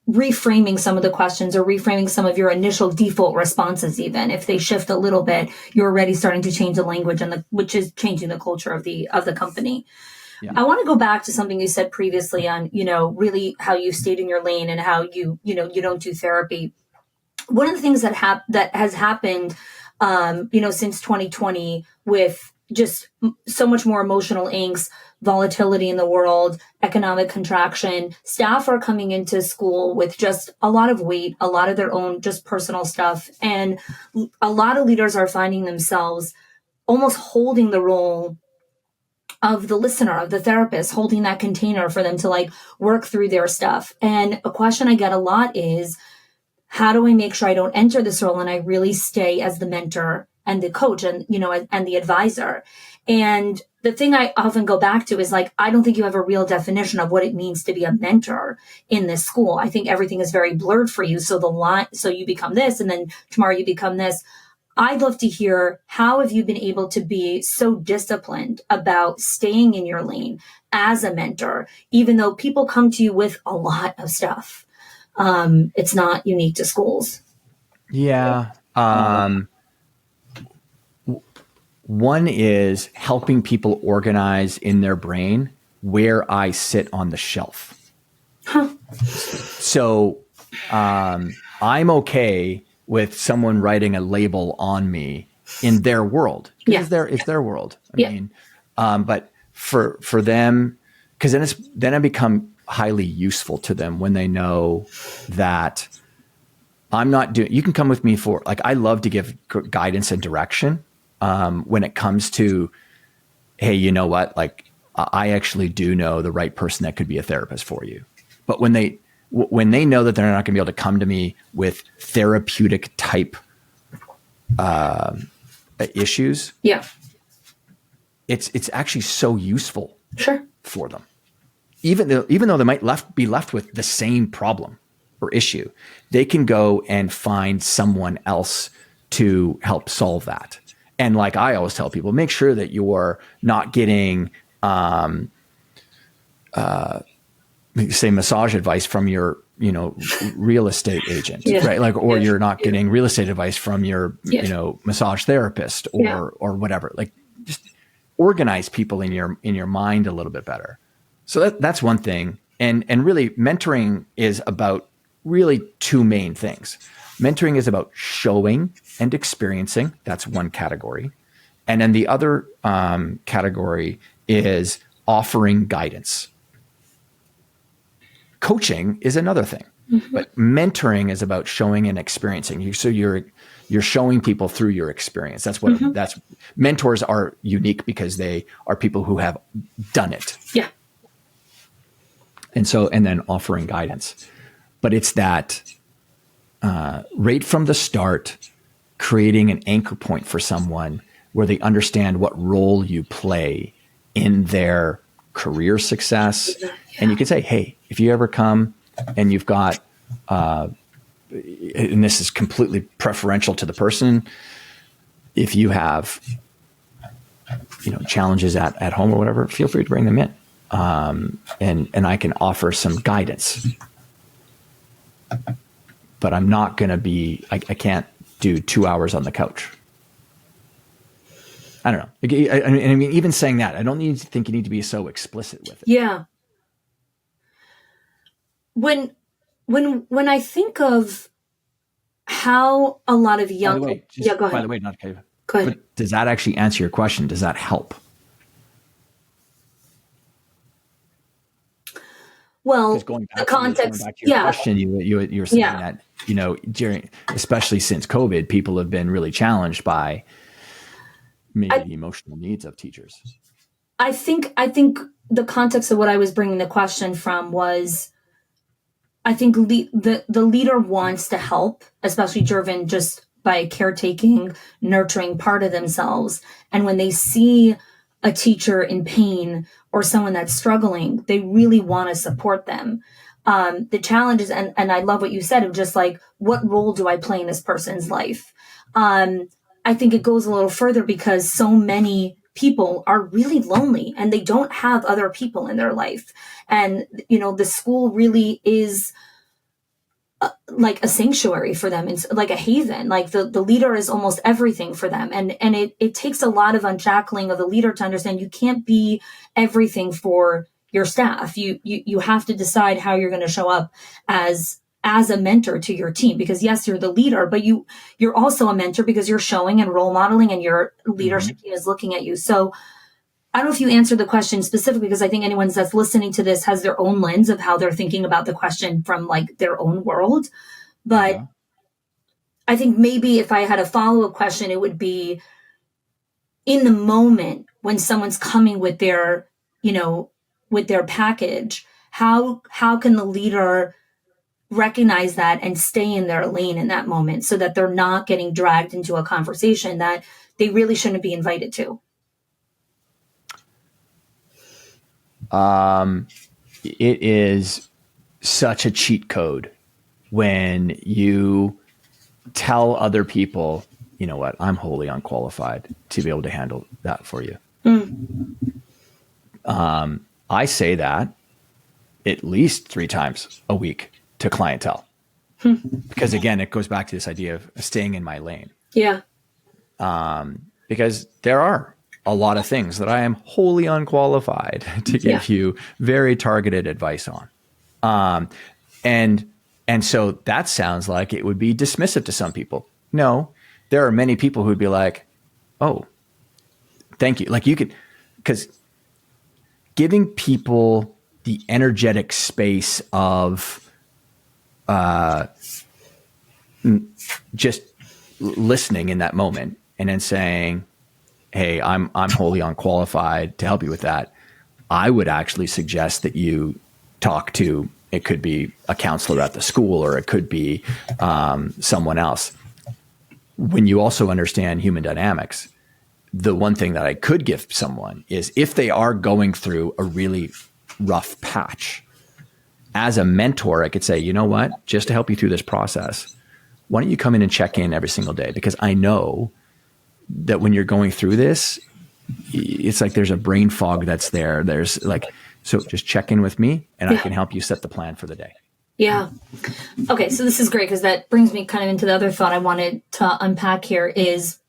reframing some of the questions or reframing some of your initial default responses. Even if they shift a little bit, you're already starting to change the language, which is changing the culture of the company. Yeah. I want to go back to something you said previously on, really how you stayed in your lane and how you don't do therapy. One of the things that has happened, since 2020, with just so much more emotional angst, volatility in the world, economic contraction, staff are coming into school with just a lot of weight, a lot of their own just personal stuff. And a lot of leaders are finding themselves almost holding the role of the listener, of the therapist, holding that container for them to work through their stuff. And a question I get a lot is, how do I make sure I don't enter this role and I really stay as the mentor and the coach and, and the advisor? And the thing I often go back to is I don't think you have a real definition of what it means to be a mentor in this school. I think everything is very blurred for you. So you become this, and then tomorrow you become this. I'd love to hear, how have you been able to be so disciplined about staying in your lane as a mentor, even though people come to you with a lot of stuff? It's not unique to schools. Yeah. One is helping people organize in their brain where I sit on the shelf. Huh. So I'm okay with someone writing a label on me in their world. It's their world. I mean, but for them, because then I become highly useful to them when they know that I'm not doing. You can come with me for I love to give guidance and direction when it comes to, hey, you know what? I actually do know the right person that could be a therapist for you. But when they know that they're not going to be able to come to me with therapeutic type issues, it's actually so useful for them. Even though they might be left with the same problem or issue, they can go and find someone else to help solve that. And I always tell people, make sure that you're not getting, say, massage advice from your, real estate agent, right? Or you're not getting real estate advice from your, massage therapist or whatever. Just organize people in your mind a little bit better. So that's one thing. And really, mentoring is about really two main things. Mentoring is about showing and experiencing. That's one category. And then the other category is offering guidance. Coaching is another thing. Mm-hmm. But mentoring is about showing and experiencing. So you're showing people through your experience. That's what mentors are unique, because they are people who have done it. Yeah. And then offering guidance. But it's that right from the start, creating an anchor point for someone where they understand what role you play in their career success. Yeah. And you can say, hey, if you ever come and you've got, and this is completely preferential to the person, if you have, challenges at home or whatever, feel free to bring them in. And I can offer some guidance, but I'm not going to be, I can't do 2 hours on the couch. I don't know. I mean, even saying that, I don't think you need to be so explicit with it. Yeah. When I think of how a lot of young, go ahead. By the way, not okay. Go ahead. But does that actually answer your question? Does that help? Well, going back the context, going back to your question, you were saying that, during, especially since COVID, people have been really challenged by maybe the emotional needs of teachers. I think the context of what I was bringing the question from was, I think the leader wants to help, especially driven just by a caretaking, nurturing part of themselves. And when they see a teacher in pain or someone that's struggling, they really want to support them. The challenge is, and I love what you said of just like, what role do I play in this person's life? I think it goes a little further because so many people are really lonely and they don't have other people in their life. And, the school really is like a sanctuary for them. It's like a haven. Like the leader is almost everything for them. And it takes a lot of unshackling of the leader to understand you can't be everything for your staff. You have to decide how you're going to show up as a mentor to your team, because yes, you're the leader, but you're also a mentor because you're showing and role modeling and your leadership team is looking at you. So I don't know if you answered the question specifically, because I think anyone that's listening to this has their own lens of how they're thinking about the question from like their own world. But I think maybe if I had a follow-up question, it would be in the moment when someone's coming with their, with their package, how can the leader recognize that and stay in their lane in that moment so that they're not getting dragged into a conversation that they really shouldn't be invited to? It is such a cheat code when you tell other people, you know what, I'm wholly unqualified to be able to handle that for you. I say that at least 3 times a week to clientele. Because again, it goes back to this idea of staying in my lane. Yeah. Because there are a lot of things that I am wholly unqualified to give you very targeted advice on. And so that sounds like it would be dismissive to some people. No, there are many people who'd be like, oh, thank you. Like you could, because giving people the energetic space of just listening in that moment and then saying, hey, I'm wholly unqualified to help you with that. I would actually suggest that you talk to, it could be a counselor at the school, or it could be someone else. When you also understand human dynamics, the one thing that I could give someone is if they are going through a really rough patch, as a mentor, I could say, you know what, just to help you through this process, why don't you come in and check in every single day? Because I know that when you're going through this, it's like there's a brain fog that's there. There's like, so just check in with me and I can help you set the plan for the day. Yeah. Okay. So this is great because that brings me kind of into the other thought I wanted to unpack here is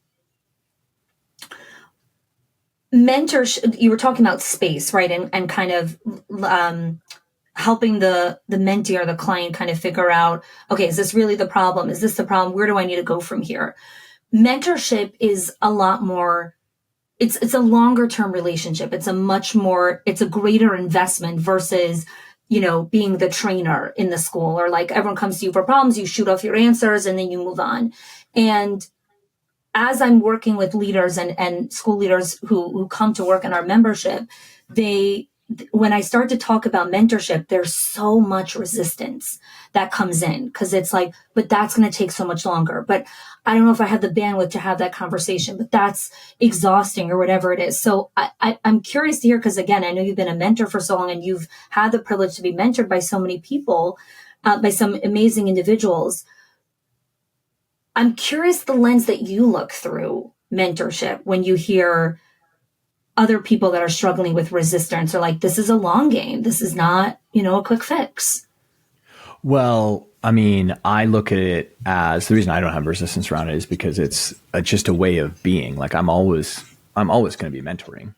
mentorship. You were talking about space, right? And kind of helping the mentee or the client kind of figure out, okay, is this really the problem? Is this the problem? Where do I need to go from here? Mentorship is a lot more, it's a longer term relationship. It's a greater investment versus, being the trainer in the school, or like everyone comes to you for problems, you shoot off your answers and then you move on. And as I'm working with leaders and school leaders who come to work in our membership, when I start to talk about mentorship, there's so much resistance that comes in because it's like, but that's going to take so much longer. But I don't know if I have the bandwidth to have that conversation, but that's exhausting or whatever it is. So I'm curious to hear, because again, I know you've been a mentor for so long and you've had the privilege to be mentored by so many people, by some amazing individuals. I'm curious the lens that you look through mentorship when you hear other people that are struggling with resistance, or like, this is a long game. This is not, a quick fix. Well, I mean, I look at it as the reason I don't have resistance around it is because it's just a way of being. Like I'm always going to be mentoring.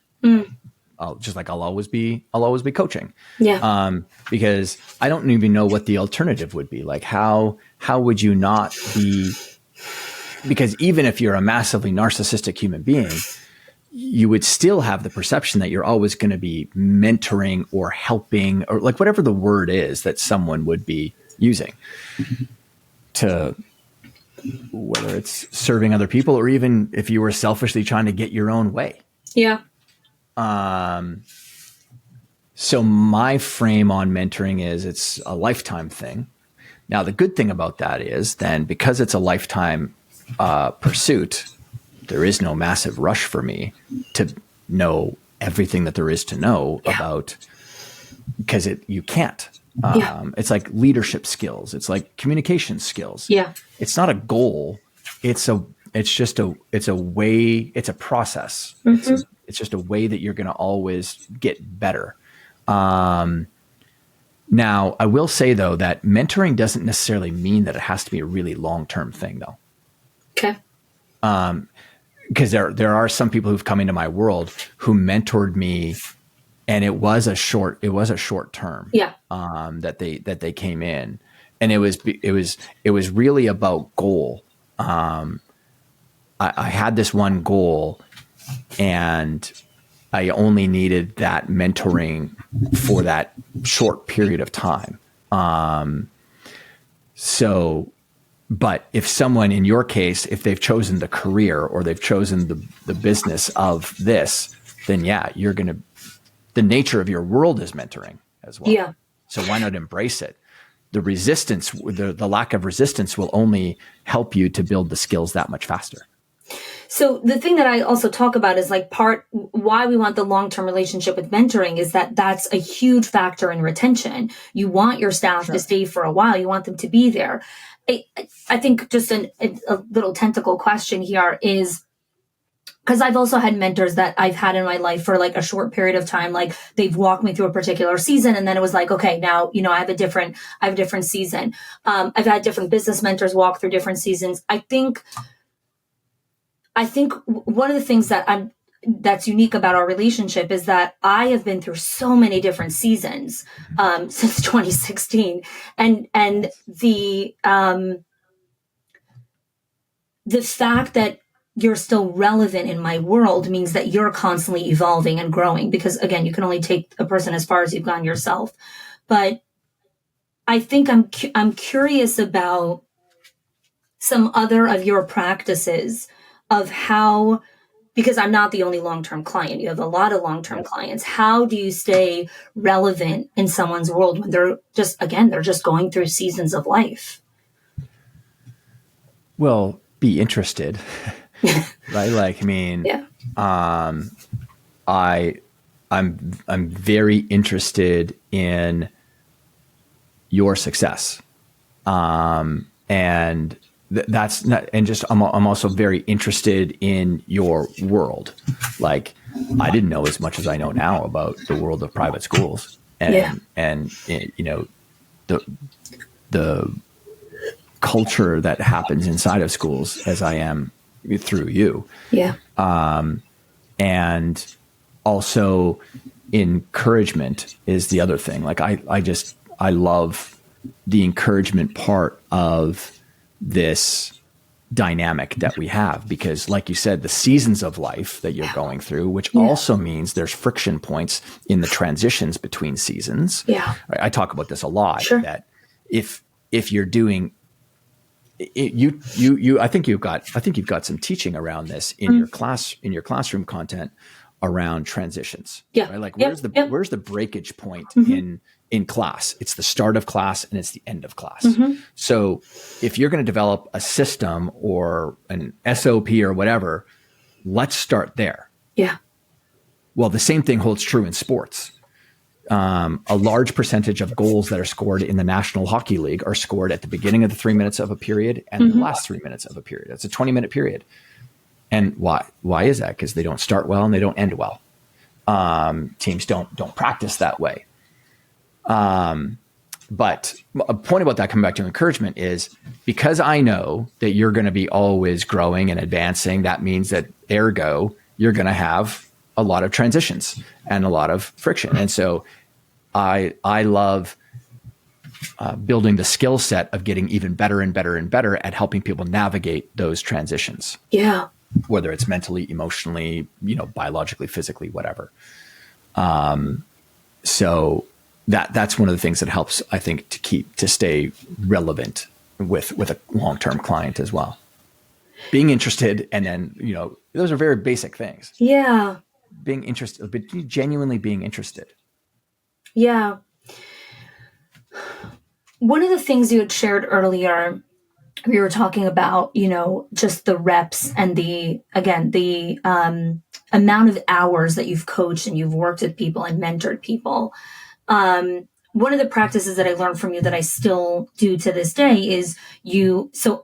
I'll always be coaching. Yeah. Because I don't even know what the alternative would be. Like how would you not be, because even if you're a massively narcissistic human being, you would still have the perception that you're always going to be mentoring or helping, or like whatever the word is that someone would be using to, whether it's serving other people or even if you were selfishly trying to get your own way. Yeah. So my frame on mentoring is it's a lifetime thing. Now, the good thing about that is then because it's a lifetime pursuit, there is no massive rush for me to know everything that there is to know about, because you can't. It's like leadership skills. It's like communication skills. Yeah. It's not a goal. It's a way, it's a process. It's just a way that you're going to always get better. Now, I will say, though, that mentoring doesn't necessarily mean that it has to be a really long-term thing, though. Okay. Because there are some people who've come into my world who mentored me, and it was a short term. Yeah. That they came in, and it was really about goal. I had this one goal, and I only needed that mentoring for that short period of time. But if someone, in your case, if they've chosen the career or they've chosen the business of this, then the nature of your world is mentoring as well. Yeah. So why not embrace it? The resistance, the lack of resistance will only help you to build the skills that much faster. So the thing that I also talk about is like why we want the long-term relationship with mentoring is that that's a huge factor in retention. You want your staff to stay for a while. You want them to be there. I think just a little tentacle question here is, because I've also had mentors that I've had in my life for like a short period of time. Like they've walked me through a particular season, and then it was like, okay, now, I have a different season. I've had different business mentors walk through different seasons. I think one of the things that's unique about our relationship is that I have been through so many different seasons since 2016, and the fact that you're still relevant in my world means that you're constantly evolving and growing, because again, you can only take a person as far as you've gone yourself. But I think I'm curious about some other of your practices of how, because I'm not the only long-term client, you have a lot of long-term clients. How do you stay relevant in someone's world when they're just going through seasons of life? Well, be interested, right? Like, I mean, I'm very interested in your success. And that's not, and just, I'm also very interested in your world. Like, I didn't know as much as I know now about the world of private schools and the culture that happens inside of schools as I am through you. Yeah. And also encouragement is the other thing. Like I love the encouragement part of this dynamic that we have, because like you said, the seasons of life that you're going through, which also means there's friction points in the transitions between seasons. Yeah. I talk about this a lot, that if you're doing I think you've got some teaching around this in your classroom content around transitions. Yeah. Right? Like where's the breakage point in class? It's the start of class and it's the end of class. So if you're going to develop a system or an SOP or whatever, let's start there. Yeah. Well, the same thing holds true in sports. A large percentage of goals that are scored in the National Hockey League are scored at the beginning of the 3 minutes of a period and the last 3 minutes of a period. It's a 20-minute period. And why is that? Because they don't start well and they don't end well. Teams don't practice that way. But a point about that, coming back to encouragement, is because I know that you're going to be always growing and advancing, that means that ergo you're going to have a lot of transitions and a lot of friction. And so I love building the skill set of getting even better and better and better at helping people navigate those transitions. Yeah. Whether it's mentally, emotionally, biologically, physically, whatever. So that's one of the things that helps, I think, to stay relevant with a long-term client as well. Being interested, and then, those are very basic things. Yeah. Being interested, but genuinely being interested. Yeah. One of the things you had shared earlier we were talking about, just the reps and the amount of hours that you've coached and you've worked with people and mentored people. One of the practices that I learned from you that I still do to this day is so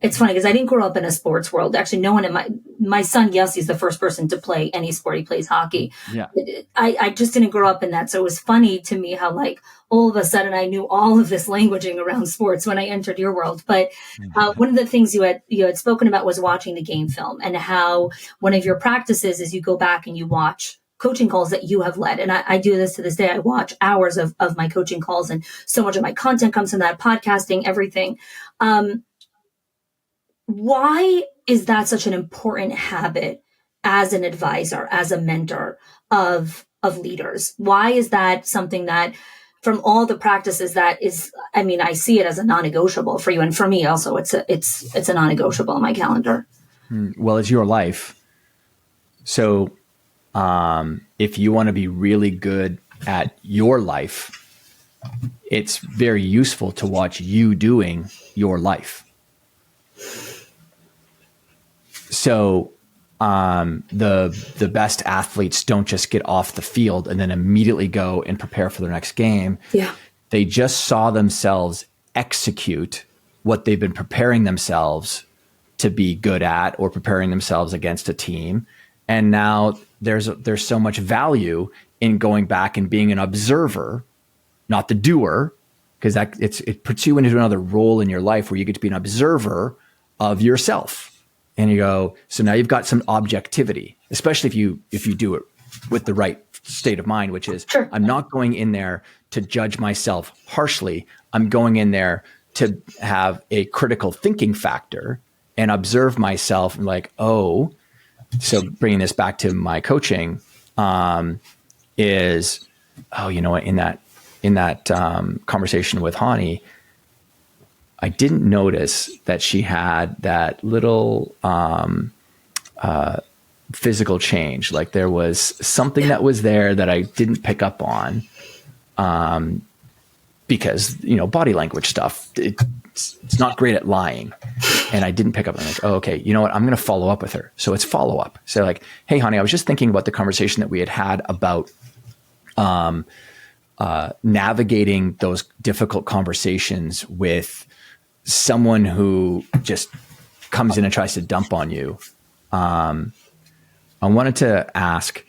it's funny because I didn't grow up in a sports world. Actually, no one in my son, Yossi, is the first person to play any sport. He plays hockey. Yeah. I just didn't grow up in that. So it was funny to me how all of a sudden I knew all of this languaging around sports when I entered your world. But one of the things you had spoken about was watching the game film, and how one of your practices is you go back and you watch coaching calls that you have led. And I do this to this day. I watch hours of my coaching calls, and so much of my content comes from that, podcasting, everything. Why is that such an important habit as an advisor, as a mentor of leaders? Why is that something that, from all the practices, that is, I see it as a non-negotiable for you. And for me also, it's a non-negotiable in my calendar. Well, it's your life. So if you want to be really good at your life, it's very useful to watch you doing your life. So the best athletes don't just get off the field and then immediately go and prepare for their next game. Yeah. They just saw themselves execute what they've been preparing themselves to be good at, or preparing themselves against a team. And now there's so much value in going back and being an observer, not the doer, because it puts you into another role in your life where you get to be an observer of yourself. And you go, so now you've got some objectivity, especially if you do it with the right state of mind, which is, sure, I'm not going in there to judge myself harshly. I'm going in there to have a critical thinking factor and observe myself and so bringing this back to my coaching, is, in that conversation with Chanie, I didn't notice that she had that little physical change. Like there was something that was there that I didn't pick up on, because body language stuff, it's not great at lying. And I didn't pick up on it. Oh, okay. You know what? I'm going to follow up with her. So it's follow up. So hey, Chanie, I was just thinking about the conversation that we had about navigating those difficult conversations with someone who just comes in and tries to dump on you. I wanted to ask,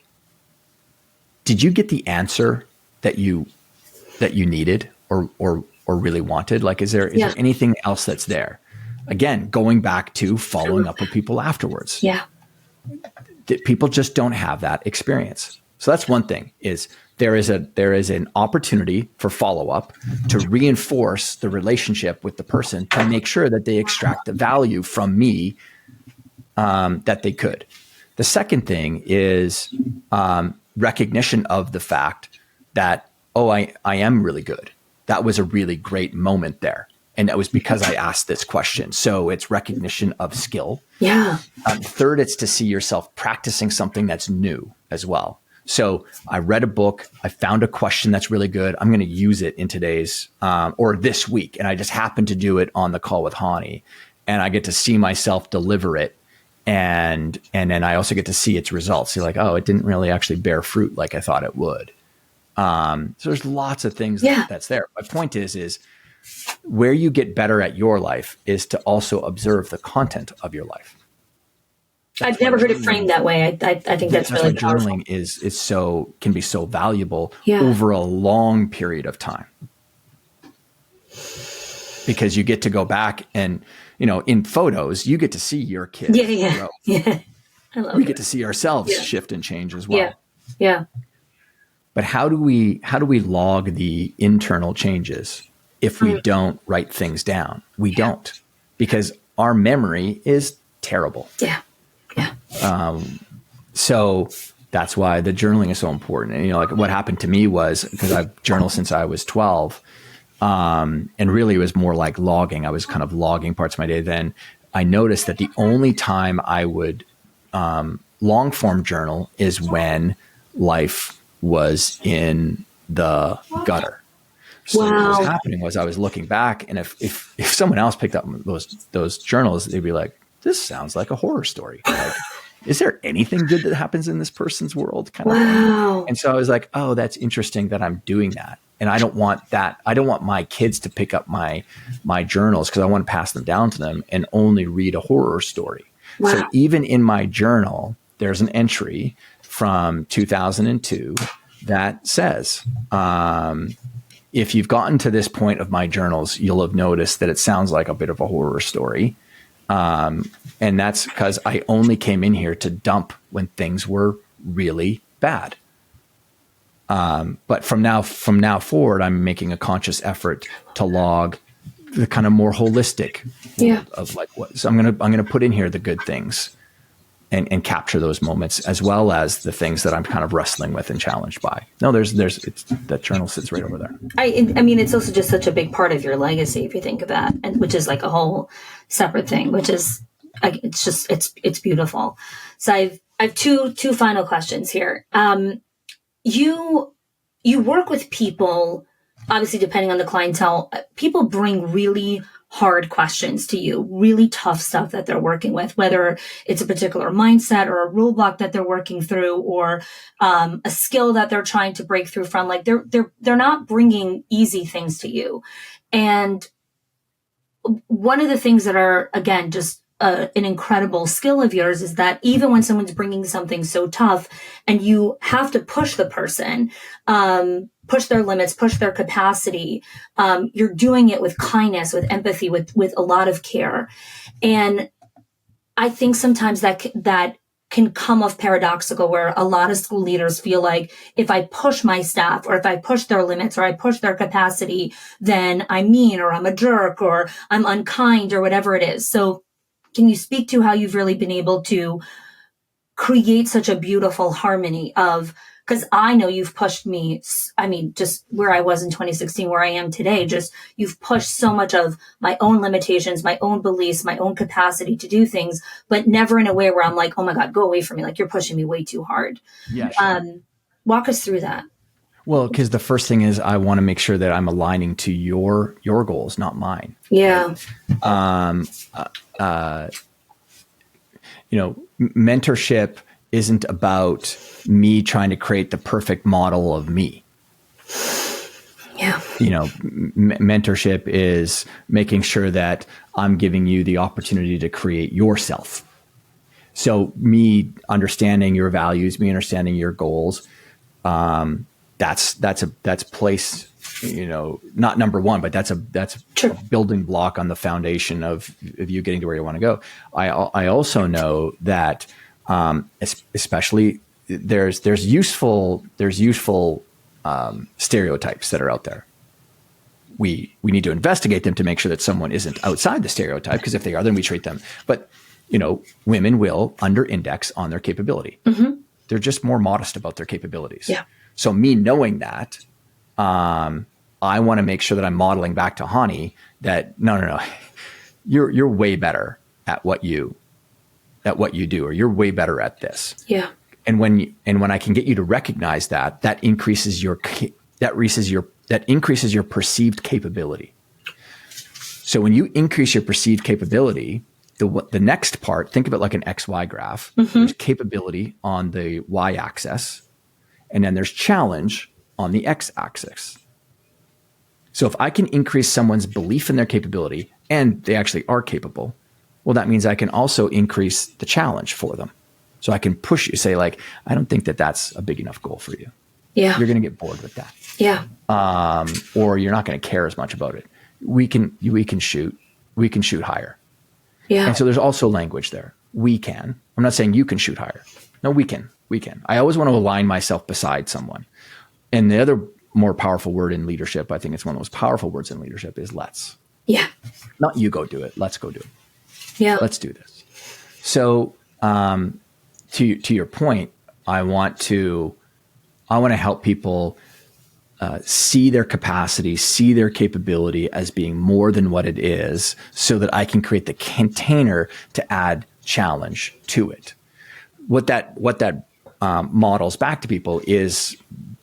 did you get the answer that you needed or really wanted? Is there anything else that's there? Again, going back to following up with people afterwards. Yeah. People just don't have that experience. So that's one thing, is there is an opportunity for follow-up to reinforce the relationship with the person, to make sure that they extract the value from me that they could. The second thing is recognition of the fact that, I am really good. That was a really great moment there. And that was because I asked this question. So it's recognition of skill. Yeah. Third, it's to see yourself practicing something that's new as well. So I read a book. I found a question that's really good. I'm going to use it in today's or this week. And I just happened to do it on the call with Chanie. And I get to see myself deliver it. And then I also get to see its results. You're like, oh, it didn't really actually bear fruit like I thought it would. So there's lots of things that's there. My point is where you get better at your life is to also observe the content of your life. I've never heard it framed that way. I think that's really powerful. Journaling can be so valuable Yeah. over a long period of time, because you get to go back and, in photos, you get to see your kids. Yeah. I love we get to see ourselves shift and change as well. Yeah. But how do we log the internal changes if we don't write things down? We don't, because our memory is terrible. Yeah. So that's why the journaling is so important. And, what happened to me was, because I've journaled since I was 12, and really it was more like logging. I was kind of logging parts of my day. Then I noticed that the only time I would long form journal is when life was in the gutter. So what was happening was I was looking back, and if someone else picked up those journals, they'd be like, this sounds like a horror story. Like, is there anything good that happens in this person's world? Kind of thing. And so I was like, oh, that's interesting that I'm doing that. And I don't want that. I don't want my kids to pick up my journals, because I want to pass them down to them and only read a horror story. So even in my journal, there's an entry from 2002 that says, if you've gotten to this point of my journals, you'll have noticed that it sounds like a bit of a horror story. And that's because I only came in here to dump when things were really bad. But from now forward, I'm making a conscious effort to log the kind of more holistic world of like what. So I'm gonna put in here the good things and capture those moments, as well as the things that I'm kind of wrestling with and challenged by. No, that journal sits right over there. I mean, it's also just such a big part of your legacy, if you think of that, and which is like a whole separate thing, which is, it's beautiful. So I have two final questions here. You work with people, obviously, depending on the clientele, people bring really hard questions to you, really tough stuff that they're working with, whether it's a particular mindset or a roadblock that they're working through, or a skill that they're trying to break through from. Like they're not bringing easy things to you. And one of the things that are, again, just an incredible skill of yours is that even when someone's bringing something so tough and you have to push the person, push their limits, push their capacity, you're doing it with kindness, with empathy, with a lot of care. And I think sometimes that can come off paradoxical, where a lot of school leaders feel like if I push my staff, or if I push their limits, or I push their capacity, then I'm mean, or I'm a jerk, or I'm unkind, or whatever it is. So can you speak to how you've really been able to create such a beautiful harmony of, because I know you've pushed me, I mean, just where I was in 2016, where I am today, just you've pushed so much of my own limitations, my own beliefs, my own capacity to do things, but never in a way where I'm like, oh my God, go away from me. Like, you're pushing me way too hard. Yeah, sure. Walk us through that. Well, because the first thing is I want to make sure that I'm aligning to your goals, not mine. Yeah. Mentorship isn't about me trying to create the perfect model of me. Yeah. Mentorship is making sure that I'm giving you the opportunity to create yourself. So me understanding your values, me understanding your goals, that's place, not number one, but that's a building block on the foundation of you getting to where you want to go. I also know that, especially there's useful stereotypes that are out there. We need to investigate them to make sure that someone isn't outside the stereotype, because if they are, then we treat them. But women will under index on their capability. Mm-hmm. They're just more modest about their capabilities. Yeah. So me knowing that, I want to make sure that I'm modeling back to Chanie that no, you're way better at what you do, or you're way better at this. Yeah. And when I can get you to recognize that increases your perceived capability. So when you increase your perceived capability, the next part, think of it like an XY graph. Mm-hmm. There's capability on the Y axis, and then there's challenge on the X axis. So if I can increase someone's belief in their capability, and they actually are capable, well, that means I can also increase the challenge for them. So I can push you, say like, I don't think that that's a big enough goal for you. Yeah. You're going to get bored with that. Yeah. Or you're not going to care as much about it. We can shoot higher. Yeah. And so there's also language there. We can. I'm not saying you can shoot higher. No, we can. I always want to align myself beside someone. And the other more powerful word in leadership, I think it's one of the most powerful words in leadership, is let's. Yeah. Not you go do it. Let's go do it. Yeah. Let's do this. So to your point, I want to help people see their capacity, see their capability as being more than what it is, so that I can create the container to add challenge to it. What that models back to people is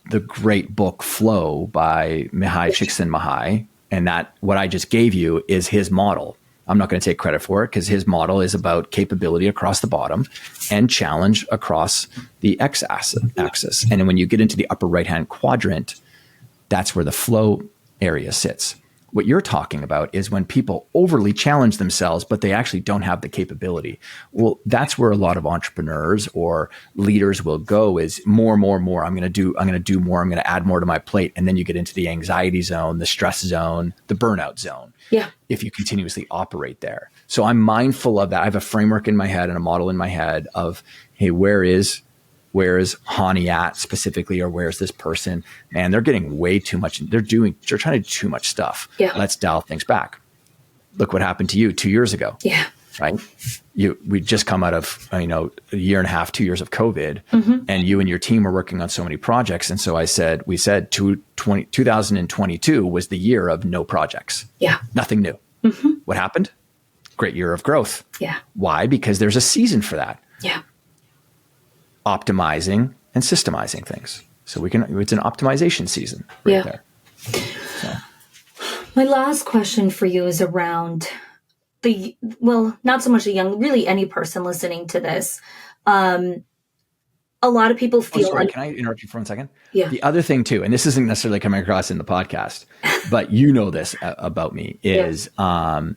the great book Flow by Mihai Csikszentmihalyi. And that what I just gave you is his model. I'm not going to take credit for it because his model is about capability across the bottom and challenge across the x-axis. And then when you get into the upper right-hand quadrant, that's where the flow area sits. What you're talking about is when people overly challenge themselves, but they actually don't have the capability. Well, that's where a lot of entrepreneurs or leaders will go is more. I'm going to do more. I'm going to add more to my plate. And then you get into the anxiety zone, the stress zone, the burnout zone. Yeah. If you continuously operate there. So I'm mindful of that. I have a framework in my head and a model in my head of, hey, where is Chanie at specifically, or where's this person? Man, they're getting way too much. They're trying to do too much stuff. Yeah. Let's dial things back. Look what happened to you 2 years ago. Yeah. Right. We just come out of, a year and a half, 2 years of COVID, and you and your team were working on so many projects. And so we said 2022 was the year of no projects. Yeah. Nothing new. What happened? Great year of growth. Yeah. Why? Because there's a season for that. Yeah. Optimizing and systemizing things. So it's an optimization season right there. So. My last question for you is around not so much a young, really any person listening to this. A lot of people feel. Can I interrupt you for 1 second? Yeah. The other thing too, and this isn't necessarily coming across in the podcast, but you know this about me is I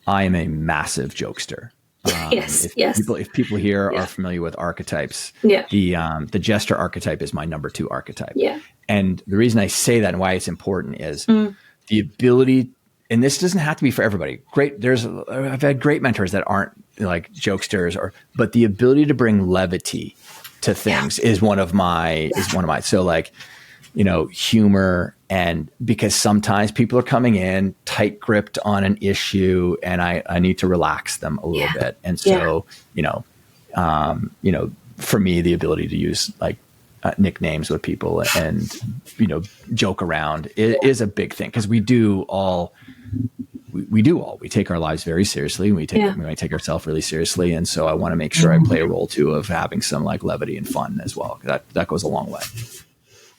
am a massive jokester. If people here are familiar with archetypes, the jester archetype is my number 2 archetype. Yeah. And the reason I say that and why it's important is the ability, and this doesn't have to be for everybody. I've had great mentors that aren't like jokesters, but the ability to bring levity to things is one of my. So like, humor, and because sometimes people are coming in tight gripped on an issue and I need to relax them a little bit. And so, for me, the ability to use like nicknames with people and, joke around is a big thing. Cause we take our lives very seriously. We take ourselves really seriously. And so I want to make sure I play a role too of having some like levity and fun as well. That goes a long way.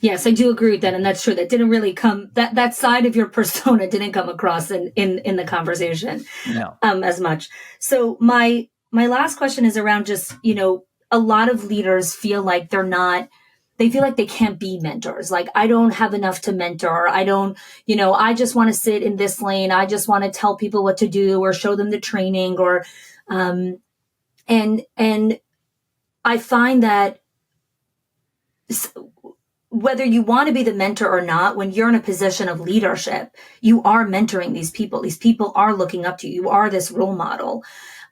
Yes, I do agree with that. And that's true. That didn't really come, that side of your persona didn't come across in the conversation as much. So my last question is around just, a lot of leaders feel like they feel like they can't be mentors. Like, I don't have enough to mentor. I don't, I just want to sit in this lane. I just want to tell people what to do or show them the training or, and I find that whether you want to be the mentor or not, when you're in a position of leadership, you are mentoring these people. These people are looking up to you. You are this role model.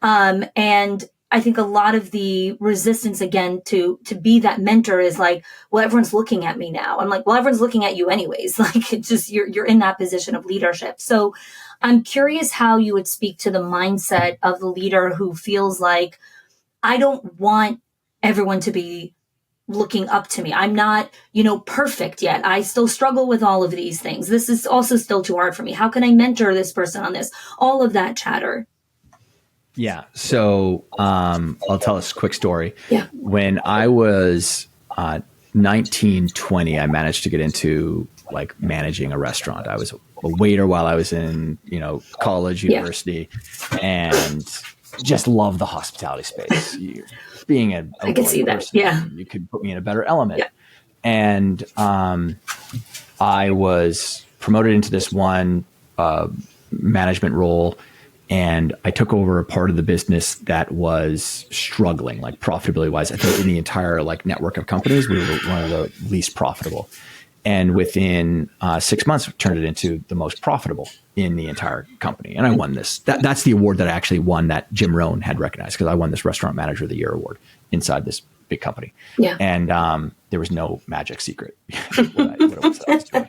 And I think a lot of the resistance, again, to be that mentor is like, well, everyone's looking at me now. I'm like, well, everyone's looking at you anyways. Like, it's just, you're in that position of leadership. So I'm curious how you would speak to the mindset of the leader who feels like, I don't want everyone to be looking up to me. I'm not, perfect yet. I still struggle with all of these things. This is also still too hard for me. How can I mentor this person on this? All of that chatter. Yeah. So I'll tell us a quick story. Yeah. When I was 19, 20, I managed to get into like managing a restaurant. I was a waiter while I was in, college, university, and just love the hospitality space. Being a I can see person, that. Yeah. You could put me in a better element. Yeah. And I was promoted into this one management role, and I took over a part of the business that was struggling, like profitability wise. I think in the entire like network of companies, we were one of the least profitable. And within 6 months, we turned it into the most profitable in the entire company. And I won this. That's the award that I actually won that Jim Rohn had recognized, because I won this Restaurant Manager of the Year award inside this big company. Yeah. And there was no magic secret what it was that I was doing.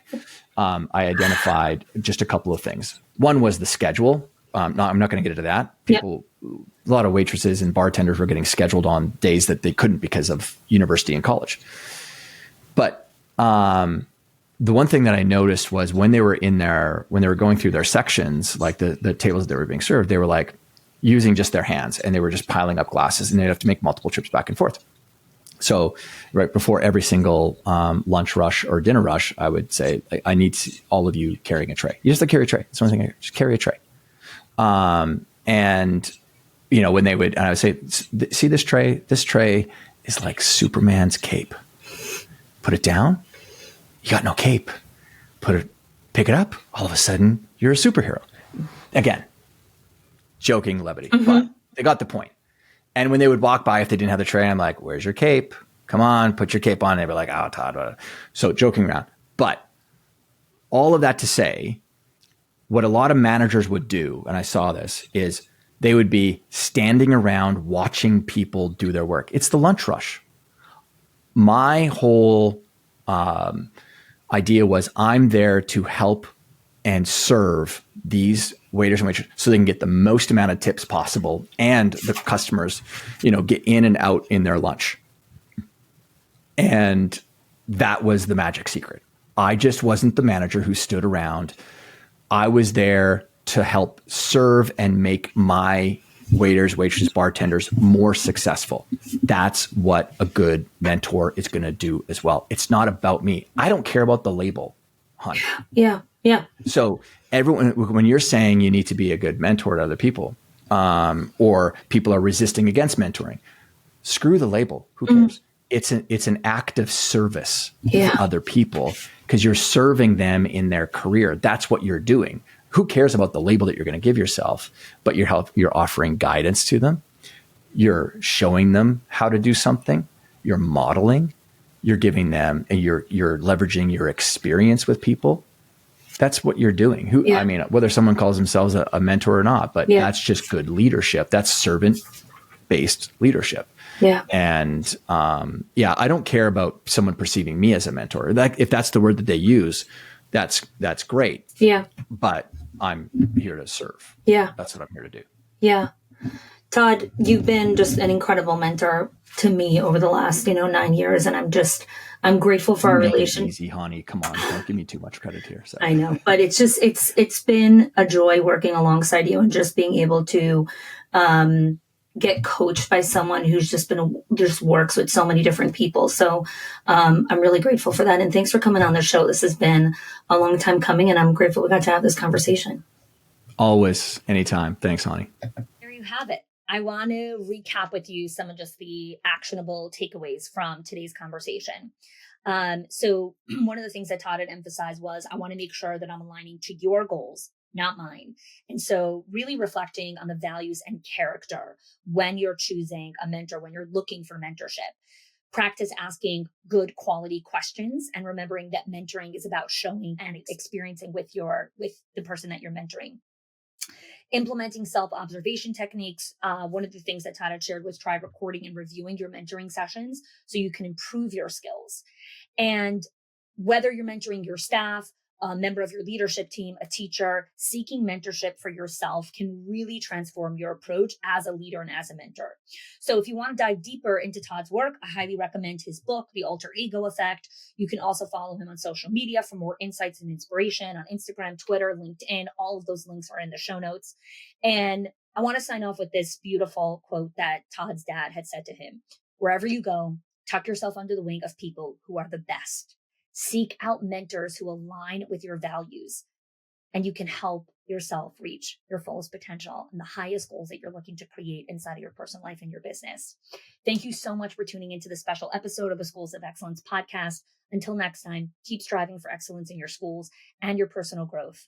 I identified just a couple of things. One was the schedule. I'm not going to get into that. A lot of waitresses and bartenders were getting scheduled on days that they couldn't because of university and college. But the one thing that I noticed was when they were going through their sections, like the tables that were being served, they were like using just their hands, and they were just piling up glasses, and they'd have to make multiple trips back and forth. So right before every single lunch rush or dinner rush, I would say, I need all of you carrying a tray. You just have to carry a tray. That's one thing. Just carry a tray. And when they would, and I would say, see this tray? This tray is like Superman's cape. Put it down. You got no cape. Pick it up. All of a sudden, you're a superhero. Again, joking levity, but they got the point. And when they would walk by, if they didn't have the tray, I'm like, where's your cape? Come on, put your cape on. They'd be like, oh, Todd. Blah. So joking around. But all of that to say, what a lot of managers would do, and I saw this, is they would be standing around watching people do their work. It's the lunch rush. My whole idea was I'm there to help and serve these waiters and waitresses so they can get the most amount of tips possible and the customers, get in and out in their lunch. And that was the magic secret. I just wasn't the manager who stood around. I was there to help serve and make my waiters, waitresses, bartenders more successful. That's what a good mentor is going to do as well. It's not about me. I don't care about the label, hon. Yeah. Yeah. So everyone, when you're saying you need to be a good mentor to other people, or people are resisting against mentoring, screw the label. Who cares? It's an act of service to other people because you're serving them in their career. That's what you're doing. Who cares about the label that you're going to give yourself? But you're offering guidance to them. You're showing them how to do something. You're modeling. You're giving them, and you're leveraging your experience with people. That's what you're doing. I mean, whether someone calls themselves a mentor or not, but that's just good leadership. That's servant-based leadership. Yeah. And I don't care about someone perceiving me as a mentor. If that's the word that they use, that's great. Yeah. But I'm here to serve. Yeah. That's what I'm here to do. Yeah. Todd, you've been just an incredible mentor to me over the last, 9 years. And I'm grateful for our relationship. Easy, honey. Come on. Don't give me too much credit here. So. I know, but it's been a joy working alongside you and just being able to, get coached by someone who's just works with so many different people. So, I'm really grateful for that. And thanks for coming on the show. This has been a long time coming and I'm grateful we got to have this conversation. Always, anytime. Thanks, honey. There you have it. I want to recap with you some of just the actionable takeaways from today's conversation. So one of the things that Todd had emphasized was, I want to make sure that I'm aligning to your goals, not mine. And so really reflecting on the values and character when you're choosing a mentor, when you're looking for mentorship. Practice asking good quality questions and remembering that mentoring is about showing and experiencing with the person that you're mentoring. Implementing self-observation techniques. One of the things that Todd had shared was try recording and reviewing your mentoring sessions so you can improve your skills. And whether you're mentoring your staff, a member of your leadership team, a teacher, seeking mentorship for yourself can really transform your approach as a leader and as a mentor. So if you want to dive deeper into Todd's work, I highly recommend his book, The Alter Ego Effect. You can also follow him on social media for more insights and inspiration on Instagram, Twitter, LinkedIn. All of those links are in the show notes. And I want to sign off with this beautiful quote that Todd's dad had said to him. Wherever you go, tuck yourself under the wing of people who are the best. Seek out mentors who align with your values, and you can help yourself reach your fullest potential and the highest goals that you're looking to create inside of your personal life and your business. Thank you so much for tuning into this special episode of the Schools of Excellence podcast. Until next time, keep striving for excellence in your schools and your personal growth.